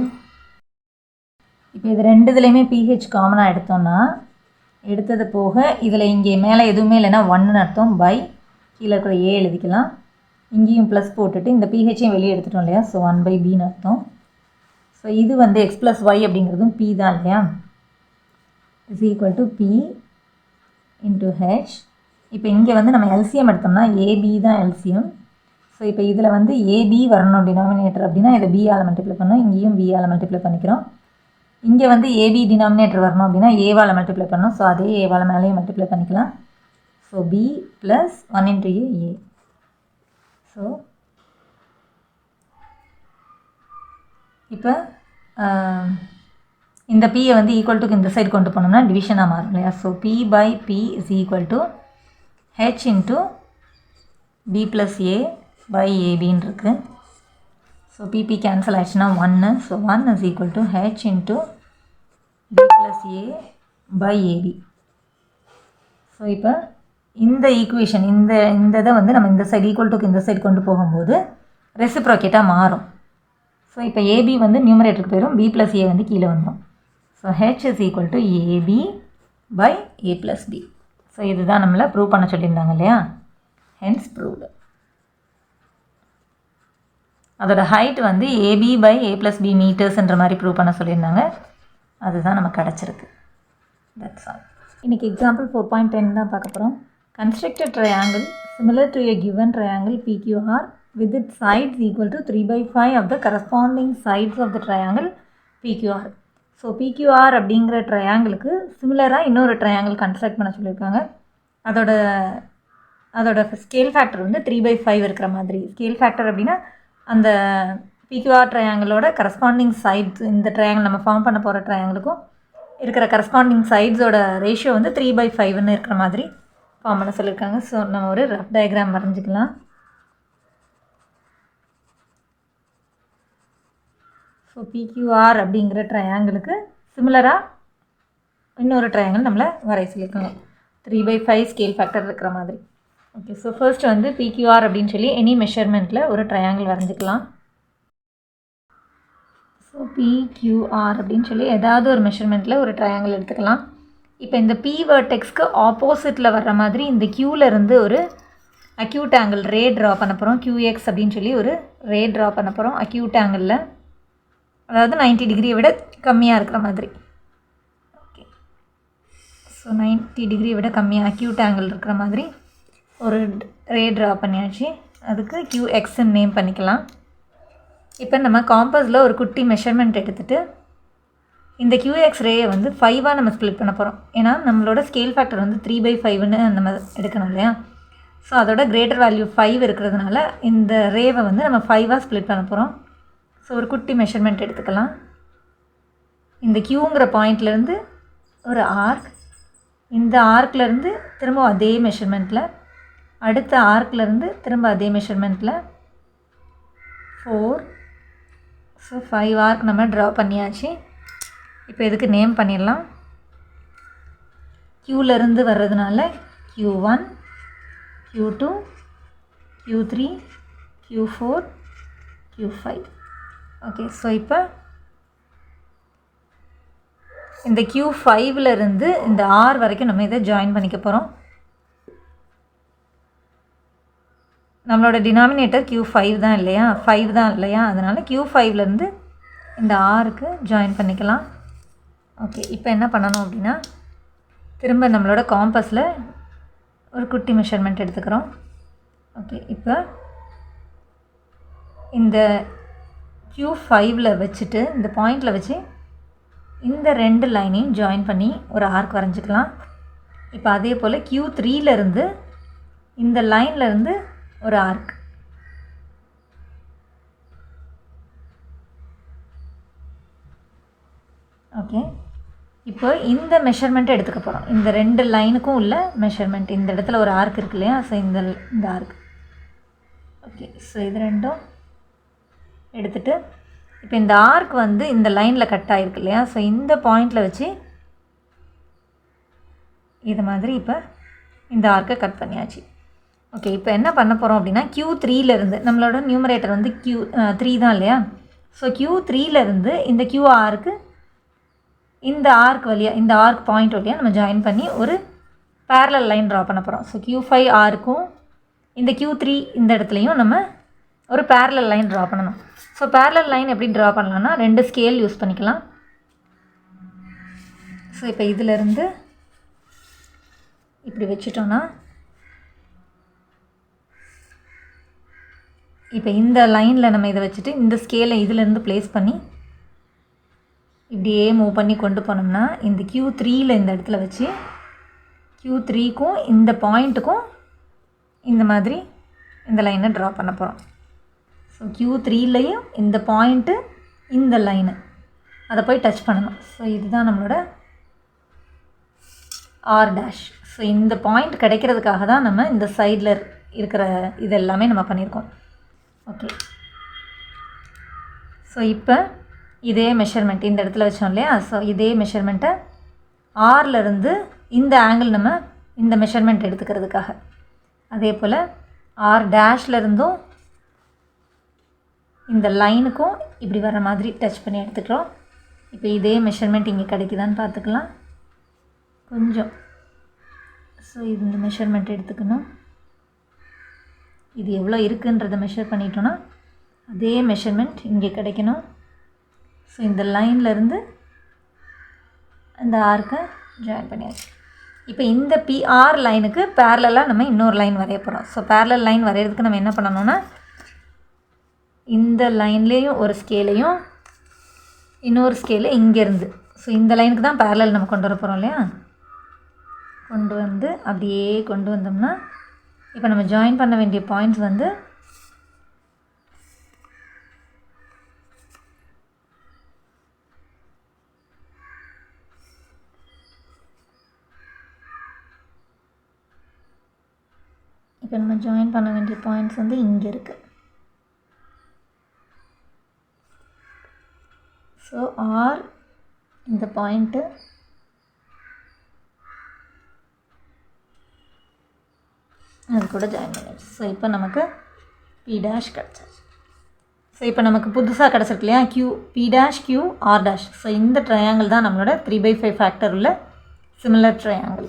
இப்போ இது ரெண்டு இதுலேயுமே pH காமனாக எடுத்தோம்னா, எடுத்தது போக இதில் இங்கே மேலே எதுவுமே இல்லைன்னா 1ன்னு அர்த்தம், பை கீழே இருக்கிற ஏ எழுதிக்கலாம். இங்கேயும் ப்ளஸ் போட்டுட்டு இந்த pHையும் வெளியே எடுத்துட்டோம் இல்லையா, ஸோ 1 by bன்னு அர்த்தம். ஸோ இது வந்து x plus y அப்படிங்கிறதும் p தான் இல்லையா, is equal to p into h. இப்போ இங்கே வந்து நம்ம எல்சிஎம் எடுத்தோம்னா ab தான் எல்சிஎம். ஸோ இப்போ இதில் வந்து ஏபி வரணும் டினாமினேட்டர் அப்படின்னா இதை பிஆல் மல்டிப்ளை பண்ணோம், இங்கேயும் பிஆல் மல்டிப்ளை பண்ணிக்கிறோம். இங்கே வந்து ஏபி டினாமினேட்டர் வரணும் அப்படின்னா ஏவால் மல்டிப்ளை பண்ணோம். ஸோ அதே ஏவால் மேலேயும் மல்டிப்ளை பண்ணிக்கலாம். ஸோ பி ப்ளஸ் 1 into ஏ. ஸோ இப்போ இந்த பியை வந்து ஈக்குவல் டு இந்த சைடு கொண்டு போனோம்னா டிவிஷனாக மாறும் இல்லையா. So b by b is equal to h into b plus a by ஏபின்னு இருக்குது. ஸோ பிபி கேன்சல் ஆச்சுன்னா 1. So 1 is equal to h into b plus a by ab. So இப்போ இந்த ஈக்குவேஷன் இந்த இதை வந்து நம்ம இந்த சைடு ஈக்குவல் டுக்கு இந்த சைடு கொண்டு போகும்போது ரெசிப்ரோகேட்டாக மாறும். ஸோ இப்போ ஏபி வந்து நியூமரேட்டருக்கு போயிடும், b plus a வந்து கீழே வந்துடும். So h is equal to ab by a plus b. ஸோ இதுதான் நம்மளை ப்ரூவ் பண்ண சொல்லியிருந்தாங்க இல்லையா, hence proved. அதோட ஹைட் வந்து AB by A plus B மீட்டர்ஸ்ன்ற மாதிரி ப்ரூவ் பண்ண சொல்லியிருந்தாங்க. அதுதான் நமக்கு கிடச்சிருக்கு. That's all. இன்றைக்கி எக்ஸாம்பிள் 4.10 தான் பார்க்க போகிறோம். Construct a triangle similar to a given triangle PQR with its sides equal to 3/5 of the corresponding sides of the triangle PQR. So PQR அப்படிங்கிற ட்ரையாங்கிளுக்கு சிமிலராக இன்னொரு ட்ரையாங்கிள் கன்ஸ்ட்ரக்ட் பண்ண சொல்லியிருக்காங்க. அதோட ஸ்கேல் ஃபேக்டர் வந்து 3/5 இருக்கிற மாதிரி. ஸ்கேல் ஃபேக்டர் அப்படின்னா அந்த PQR ட்ரையாங்கிளோட கரஸ்பாண்டிங் சைட்ஸ், இந்த ட்ரையாங்கிள் நம்ம ஃபார்ம் பண்ண போகிற ட்ரையாங்கிளுக்கும் இருக்கிற கரஸ்பாண்டிங் சைட்ஸோட ரேஷியோ வந்து 3/5ன்னு இருக்கிற மாதிரி ஃபார்ம் பண்ண சொல்லியிருக்காங்க. ஸோ நம்ம ஒரு ரஃப் டயக்ராம் வரைஞ்சிக்கலாம். ஸோ PQR அப்படிங்கிற ட்ரையாங்கிளுக்கு சிமிலராக இன்னொரு ட்ரையாங்கிள் நம்மளை வரைய சொல்லியிருக்காங்க, 3/5 ஸ்கேல் ஃபேக்டர் இருக்கிற மாதிரி. ஓகே, ஸோ ஃபர்ஸ்ட் வந்து PQR அப்படின்னு சொல்லி எனி மெஷர்மெண்ட்டில் ஒரு ட்ரையாங்கிள் வரைஞ்சிக்கலாம். ஸோ PQR அப்படின்னு சொல்லி ஏதாவது ஒரு மெஷர்மெண்ட்டில் ஒரு ட்ரையாங்கிள் எடுத்துக்கலாம். இப்போ இந்த P வெர்டெக்ஸ்க்கு ஆப்போசிட்டில் வர்ற மாதிரி இந்த Qலேருந்து ஒரு அக்யூட் ஆங்கிள் ரே ட்ரா பண்ண போகிறோம். QX அப்படின்னு சொல்லி ஒரு ரே ட்ரா பண்ண போகிறோம் அக்யூட் ஆங்கிளில், அதாவது 90 டிகிரியை விட கம்மியாக இருக்கிற மாதிரி. ஓகே, ஸோ 90 டிகிரியை விட கம்மியாக அக்யூட் ஆங்கிள் இருக்கிற மாதிரி ஒரு ரே ட்ரா பண்ணியாச்சு. அதுக்கு QXன்னு நேம் பண்ணிக்கலாம். இப்போ நம்ம காம்பஸில் ஒரு குட்டி மெஷர்மெண்ட் எடுத்துகிட்டு இந்த QX ரேயை வந்து 5ஆக நம்ம ஸ்ப்ளிட் பண்ண போகிறோம். ஏன்னா நம்மளோட ஸ்கேல் ஃபேக்டர் வந்து 3/5ன்னு நம்ம எடுக்கணும் இல்லையா. ஸோ அதோட கிரேட்டர் வேல்யூ 5 இருக்கிறதுனால இந்த ரேவை வந்து நம்ம 5ஆக ஸ்ப்ளிட் பண்ண போகிறோம். ஸோ ஒரு குட்டி மெஷர்மெண்ட் எடுத்துக்கலாம். இந்த Qங்கிற பாயிண்ட்லேருந்து ஒரு ஆர்க், இந்த ஆர்க்லேருந்து திரும்ப அதே மெஷர்மெண்ட்டில், அடுத்த ஆர்க்லேருந்து திரும்ப அதே மெஷர்மெண்ட்டில் 4. ஸோ 5 ஆர்க் நம்ம ட்ரா பண்ணியாச்சு. இப்போ இதுக்கு நேம் பண்ணிடலாம். க்யூலேருந்து வர்றதுனால Q1, Q2, Q3, Q4, Q5. Okay, so இப்போ இந்த Q5லேருந்து இந்த R வரைக்கும் நம்ம இதை ஜாயின் பண்ணிக்க போகிறோம். நம்மளோட டினாமினேட்டர் Q5 தான் இல்லையா, 5 தான் இல்லையா, அதனால் Q5லேருந்து இந்த Rக்கு ஜாயின் பண்ணிக்கலாம். ஓகே, இப்போ என்ன பண்ணணும் அப்படின்னா, திரும்ப நம்மளோட காம்பஸில் ஒரு குட்டி மெஷர்மெண்ட் எடுத்துக்கிறோம். ஓகே, இப்போ இந்த Q5ல் வச்சுட்டு இந்த பாயிண்டில் வச்சு இந்த 2 லைனையும் ஜாயின் பண்ணி ஒரு ஆர்க் வரைஞ்சிக்கலாம். இப்போ அதே போல் Q3லேருந்து இந்த லைன்லேருந்து ஒரு ஆர்க். ஓகே, இப்போ இந்த மெஷர்மெண்ட்டை எடுத்துக்க போகிறோம். இந்த 2 லைனுக்கும் உள்ள மெஷர்மெண்ட், இந்த இடத்துல ஒரு ஆர்க் இருக்கு இல்லையா, ஸோ இந்த ஆர்க். ஓகே, ஸோ இது ரெண்டும் எடுத்துகிட்டு இப்போ இந்த ஆர்க் வந்து இந்த லைனில் கட் ஆகிருக்கு இல்லையா, ஸோ இந்த பாயிண்டில் வச்சு இது மாதிரி இப்போ இந்த ஆர்க்கை கட் பண்ணியாச்சு. ஓகே, இப்போ என்ன பண்ண போகிறோம் அப்படின்னா, Q3லேருந்து நம்மளோட நியூமரேட்டர் வந்து Q3 தான் இல்லையா, ஸோ Q3லேருந்து இந்த QRக்கு இந்த ஆர்க் வழியாக, இந்த ஆர்க் பாயிண்ட் வழியாக நம்ம ஜாயின் பண்ணி ஒரு பேரலல் லைன் ட்ரா பண்ண போகிறோம். ஸோ Q5 ஆர்க்கும் இந்த Q3 இந்த இடத்துலையும் நம்ம ஒரு பேரலல் லைன் ட்ரா பண்ணணும். ஸோ பேரலல் லைன் எப்படி ட்ரா பண்ணலான்னா, 2 ஸ்கேல் யூஸ் பண்ணிக்கலாம். ஸோ இப்போ இதிலேருந்து இப்படி வச்சுட்டோன்னா, இப்போ இந்த லைனில் நம்ம இதை வச்சுட்டு இந்த ஸ்கேலை இதிலேருந்து ப்ளேஸ் பண்ணி இப்படியே மூவ் பண்ணி கொண்டு போனோம்னா, இந்த Q3ல் இந்த இடத்துல வச்சு Q3க்கும் இந்த பாயிண்ட்டுக்கும் இந்த மாதிரி இந்த லைனை ட்ரா பண்ண போகிறோம். ஸோ Q3லையும் இந்த பாயிண்ட்டு இந்த லைனு அதை போய் டச் பண்ணணும். ஸோ இதுதான் நம்மளோட R'. ஸோ இந்த பாயிண்ட் கிடைக்கிறதுக்காக தான் நம்ம இந்த சைடில் இருக்கிற இது எல்லாமே நம்ம பண்ணியிருக்கோம். ஓகே, ஸோ இப்போ இதே மெஷர்மெண்ட் இந்த இடத்துல வச்சோம் இல்லையா, ஸோ இதே மெஷர்மெண்ட்டை ஆர்லேருந்து இந்த ஆங்கிள் நம்ம இந்த மெஷர்மெண்ட் எடுத்துக்கிறதுக்காக, அதே போல் R'-லேருந்தும் இந்த லைனுக்கும் இப்படி வர மாதிரி டச் பண்ணி எடுத்துக்கிறோம். இப்போ இதே மெஷர்மெண்ட் இங்கே கிடைக்குதான்னு பார்த்துக்கலாம் கொஞ்சம். ஸோ இந்த மெஷர்மெண்ட் எடுத்துக்கணும். இது எவ்வளோ இருக்குன்றதை மெஷர் பண்ணிட்டோன்னா அதே மெஷர்மெண்ட் இங்கே கிடைக்கணும். ஸோ இந்த லைன்லேருந்து அந்த ஆர்க்கை ஜாயின் பண்ணியாச்சு. இப்போ இந்த PR லைனுக்கு பேரலாக நம்ம இன்னொரு லைன் வரைய போகிறோம். ஸோ பேரலல் லைன் வரைகிறதுக்கு நம்ம என்ன பண்ணணும்னா, இந்த லைன்லேயும் ஒரு ஸ்கேலையும் இன்னொரு ஸ்கேலு இங்கேருந்து, ஸோ இந்த லைனுக்கு தான் பேரலல் நம்ம கொண்டு வர போகிறோம் இல்லையா, கொண்டு வந்து அப்படியே கொண்டு வந்தோம்னா இப்போ நம்ம ஜாயின் பண்ண வேண்டிய பாயிண்ட்ஸ் வந்து இங்கே இருக்குது. ஸோ R இந்த பாயிண்ட்டு அது கூட ஜாயின் பண்ணிடுச்சு. ஸோ இப்போ நமக்கு P' கிடச்சிருச்சு. ஸோ இப்போ நமக்கு புதுசாக கிடச்சிருக்கு இல்லையா, P', Q, R'. ஸோ இந்த ட்ரையாங்கிள் தான் நம்மளோட 3/5 ஃபேக்டர் உள்ள சிமிலர் ட்ரையாங்கிள்.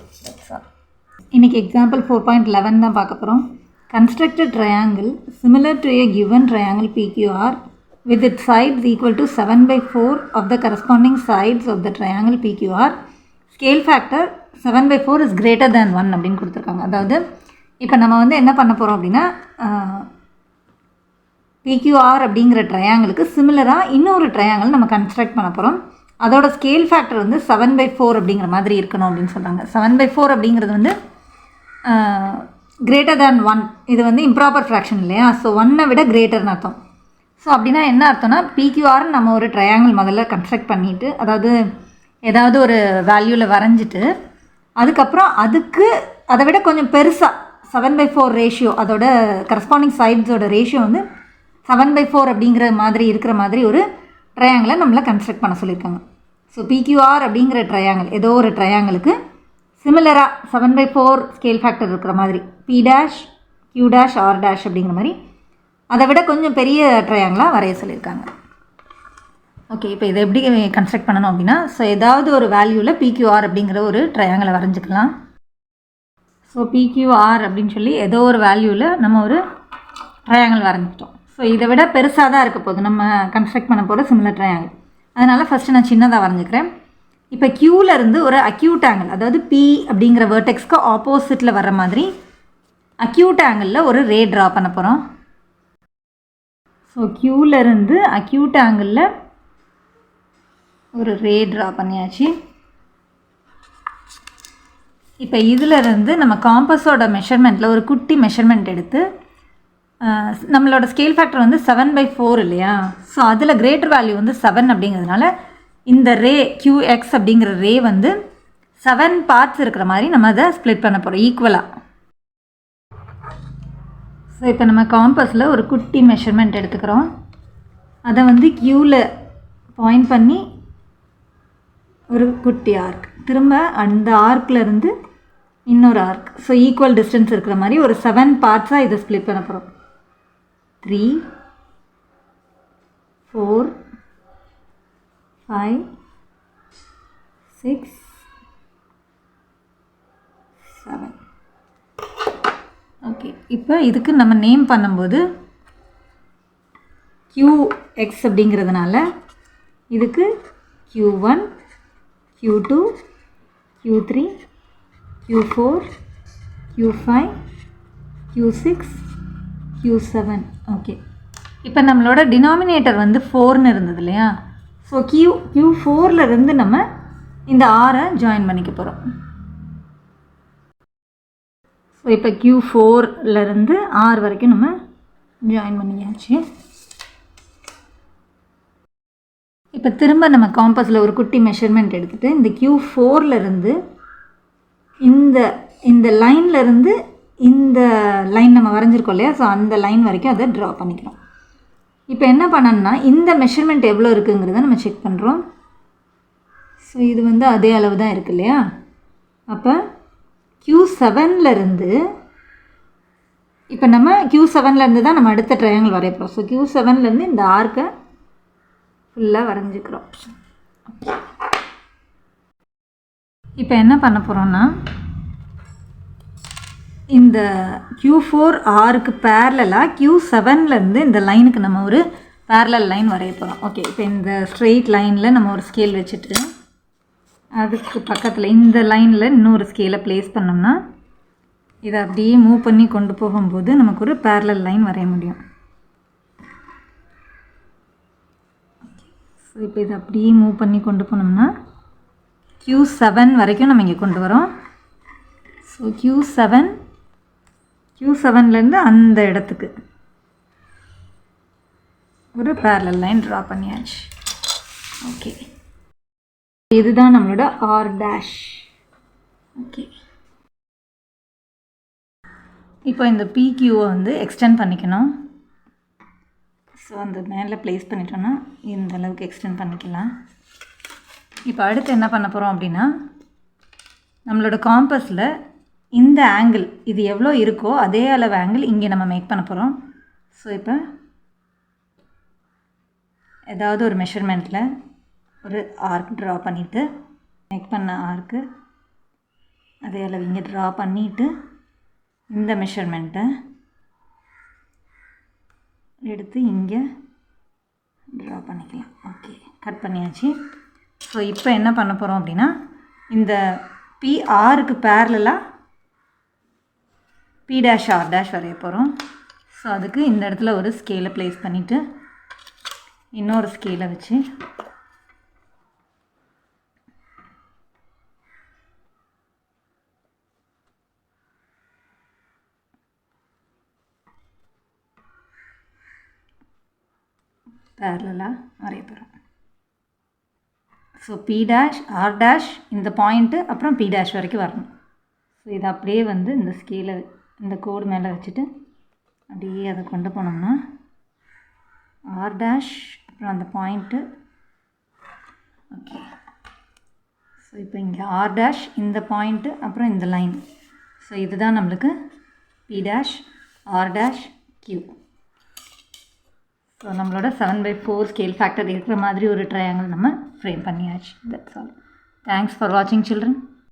இன்றைக்கி எக்ஸாம்பிள் 4.11 தான் பார்க்க போகிறோம். Construct a triangle similar to a given triangle PQR with its sides equal to 7/4 of the corresponding sides of the triangle PQR. Scale factor 7/4 is greater than 1 அப்படின்னு கொடுத்துருக்காங்க. அதாவது இப்போ நம்ம வந்து என்ன பண்ண போகிறோம் அப்படின்னா, PQR அப்படிங்கிற ட்ரையாங்கிளுக்கு சிமிலராக இன்னொரு ட்ரையாங்கிள் நம்ம கன்ஸ்ட்ரக்ட் பண்ண போகிறோம். அதோட ஸ்கேல் ஃபேக்டர் வந்து 7/4 அப்படிங்கிற மாதிரி இருக்கணும் அப்படின்னு சொல்கிறாங்க. 7/4 அப்படிங்கிறது வந்து greater than 1. இது வந்து இம்ப்ராப்பர் ஃப்ராக்ஷன் இல்லையா, ஸோ 1 விட கிரேட்டர்னு அர்த்தம். ஸோ அப்படின்னா என்ன அர்த்தம்னா, PQR நம்ம ஒரு ட்ரையாங்கிள் முதல்ல கன்ஸ்ட்ரக்ட் பண்ணிவிட்டு, அதாவது ஏதாவது ஒரு வேல்யூவில் வரைஞ்சிட்டு அதுக்கப்புறம் அதுக்கு அதை விட கொஞ்சம் பெருசாக 7/4 ரேஷியோ, அதோட கரஸ்பாண்டிங் சைட்ஸோட ரேஷியோ வந்து 7/4 அப்படிங்கிற மாதிரி இருக்கிற மாதிரி ஒரு ட்ரையாங்கிளை நம்மளை கன்ஸ்ட்ரக்ட் பண்ண சொல்லியிருக்காங்க. ஸோ பிக்யூஆர் அப்படிங்கிற ட்ரையாங்கிள் ஏதோ ஒரு ட்ரையாங்கிளுக்கு சிமிலராக 7/4 ஸ்கேல் ஃபேக்டர் இருக்கிற மாதிரி P', Q', R' அப்படிங்கிற மாதிரி அதை விட கொஞ்சம் பெரிய ட்ரையாங்கிளாக வரைய சொல்லியிருக்காங்க. ஓகே, இப்போ இதை எப்படி கன்ஸ்ட்ரக்ட் பண்ணணும் அப்படின்னா, ஸோ ஏதாவது ஒரு வேல்யூவில் பிக்யூஆர் அப்படிங்கிற ஒரு ட்ரையாங்கிளை வரைஞ்சிக்கலாம். ஸோ பிக்யூஆர் அப்படின்னு சொல்லி ஏதோ ஒரு வேல்யூவில் நம்ம ஒரு ட்ரையாங்கிள் வரைஞ்சிட்டோம். ஸோ இதை விட பெருசாக தான் இருக்க போகுது நம்ம கன்ஸ்ட்ரக்ட் பண்ண போகிற சிமிலர் ட்ரையாங்கிள். அதனால் ஃபஸ்ட்டு நான் சின்னதாக வரைஞ்சிக்கிறேன். இப்போ க்யூவிலேருந்து ஒரு அக்யூட் ஆங்கிள், அதாவது பி அப்படிங்கிற வேர்டெக்ஸ்க்கு ஆப்போசிட்டில் வர்ற மாதிரி அக்யூட் ஆங்கிளில் ஒரு ரே ட்ரா பண்ண போகிறோம். ஸோ க்யூவிலேருந்து அக்யூட் ஆங்கிளில் ஒரு ரே ட்ரா பண்ணியாச்சு. இப்போ இதிலிருந்து நம்ம காம்பஸோட மெஷர்மெண்ட்டில் ஒரு குட்டி மெஷர்மெண்ட் எடுத்து நம்மளோட ஸ்கேல் ஃபேக்டர் வந்து 7/4 இல்லையா? ஸோ அதில் கிரேட்டர் வேல்யூ வந்து 7 அப்படிங்கிறதுனால இந்த ரே QX அப்படிங்கிற ரே வந்து 7 பார்ட்ஸ் இருக்கிற மாதிரி நம்ம அதை ஸ்ப்ளிட் பண்ண போகிறோம் ஈக்குவலாக. ஸோ இப்போ நம்ம காம்பஸில் ஒரு குட்டி மெஷர்மெண்ட் எடுத்துக்கிறோம். அதை வந்து க்யூவில் பாயிண்ட் பண்ணி ஒரு குட்டி ஆர்க், திரும்ப அந்த ஆர்க்லேருந்து இன்னொரு ஆர்க், ஸோ ஈக்குவல் டிஸ்டன்ஸ் இருக்கிற மாதிரி ஒரு 7 பார்ட்ஸாக இதை ஸ்ப்ளிட் பண்ண போகிறோம். 3, 4, 5, 6, 7. ஓகே, இப்போ இதுக்கு நம்ம நேம் பண்ணும்போது QX அப்படிங்கிறதுனால இதுக்கு Q1, Q2, Q3, Q4, Q5, Q6, Q7. Okay, இப்போ நம்மளோட டினாமினேட்டர் வந்து 4ன்னு இருந்தது இல்லையா? ஸோ Q4லேருந்து நம்ம இந்த ஆரை ஜாயின் பண்ணிக்க போகிறோம். ஸோ இப்போ Q4லேருந்து R வரைக்கும் நம்ம ஜாயின் பண்ணியாச்சு. இப்போ திரும்ப நம்ம காம்பஸில் ஒரு குட்டி மெஷர்மெண்ட் எடுத்துகிட்டு இந்த Q4லேருந்து இந்த லைன்லேருந்து இந்த லைன் நம்ம வரைஞ்சிருக்கோம் இல்லையா? ஸோ அந்த லைன் வரைக்கும் அதை ட்ரா பண்ணிக்கிறோம். இப்போ என்ன பண்ணணும்னா இந்த மெஷர்மெண்ட் எவ்வளோ இருக்குங்கிறத நம்ம செக் பண்ணுறோம். ஸோ இது வந்து அதே அளவு தான் இருக்குது இல்லையா? அப்போ Q7லேருந்து இப்போ நம்ம Q7லேருந்து தான் நம்ம அடுத்த ட்ரையாங்கிள் வரைய போகிறோம். ஸோ Q7லேருந்து இந்த ஆர்க்கை ஃபுல்லாக வரைஞ்சிக்கிறோம். இப்போ என்ன பண்ண போகிறோம்னா இந்த Q4 ஆருக்கு பேரலாக Q7லேருந்து இந்த லைனுக்கு நம்ம ஒரு பேரலல் லைன் வரைய போகிறோம். ஓகே, இப்போ இந்த ஸ்ட்ரெயிட் லைனில் நம்ம ஒரு ஸ்கேல் வச்சுட்டு அதுக்கு பக்கத்தில் இந்த லைனில் இன்னொரு ஸ்கேலை ப்ளேஸ் பண்ணோம்னா இதை அப்படியே மூவ் பண்ணி கொண்டு போகும்போது நமக்கு ஒரு பேரலல் லைன் வரைய முடியும். ஸோ இப்போ இதை அப்படியே மூவ் பண்ணி கொண்டு போனோம்னா Q7 வரைக்கும் நம்ம இங்கே கொண்டு வரோம். ஸோ Q7லேருந்து அந்த இடத்துக்கு ஒரு பேரலல் லைன் ட்ரா பண்ணியாச்சு. ஓகே, இதுதான் நம்மளோட R'. ஓகே, இப்போ இந்த PQவை வந்து எக்ஸ்டெண்ட் பண்ணிக்கணும். ஸோ அந்த மேலே ப்ளேஸ் பண்ணிட்டோன்னா இந்த அளவுக்கு எக்ஸ்டெண்ட் பண்ணிக்கலாம். இப்போ அடுத்து என்ன பண்ண போகிறோம் அப்படின்னா நம்மளோட காம்பஸில் இந்த ஆங்கிள் இது எவ்வளோ இருக்கோ அதே அளவு ஆங்கிள் இங்கே நம்ம மேக் பண்ண போகிறோம். ஸோ இப்போ ஏதாவது ஒரு மெஷர்மெண்ட்டில் ஒரு ஆர்க் ட்ரா பண்ணிவிட்டு மேக் பண்ண ஆர்க்கு அதே அளவு இங்கே ட்ரா பண்ணிவிட்டு இந்த மெஷர்மெண்ட்டை எடுத்து இங்கே ட்ரா பண்ணிக்கலாம். ஓகே, கட் பண்ணியாச்சு. ஸோ இப்போ என்ன பண்ண போகிறோம் அப்படின்னா இந்த PRக்கு பேரலாக P', R' வரைய போகிறோம். ஸோ அதுக்கு இந்த இடத்துல ஒரு ஸ்கேலை ப்ளேஸ் பண்ணிவிட்டு இன்னொரு ஸ்கேலை வச்சு பேரலாக வரைய போகிறோம். So P dash R dash இந்த பாயிண்ட்டு அப்புறம் பி டேஷ் வரைக்கும் வரணும். ஸோ இதை அப்படியே வந்து இந்த ஸ்கேலை இந்த கோடு மேலே வச்சுட்டு அப்படியே அதை கொண்டு போனோம்னா ஆர் டேஷ் அப்புறம் அந்த பாயிண்ட்டு. ஓகே, ஸோ இப்போ இங்கே ஆர் டேஷ் இந்த பாயிண்ட்டு அப்புறம் இந்த லைன். ஸோ இதுதான் நம்மளுக்கு P dash R dash Q. So நம்மளோட 7/4 ஸ்கேல் ஃபேக்டர் இருக்கிற மாதிரி ஒரு ட்ரையாங்கிள் நம்ம ஃப்ரேம் பண்ணியாச்சு. That's all. தேங்க்ஸ் ஃபார் வாட்சிங் சில்ட்ரன்.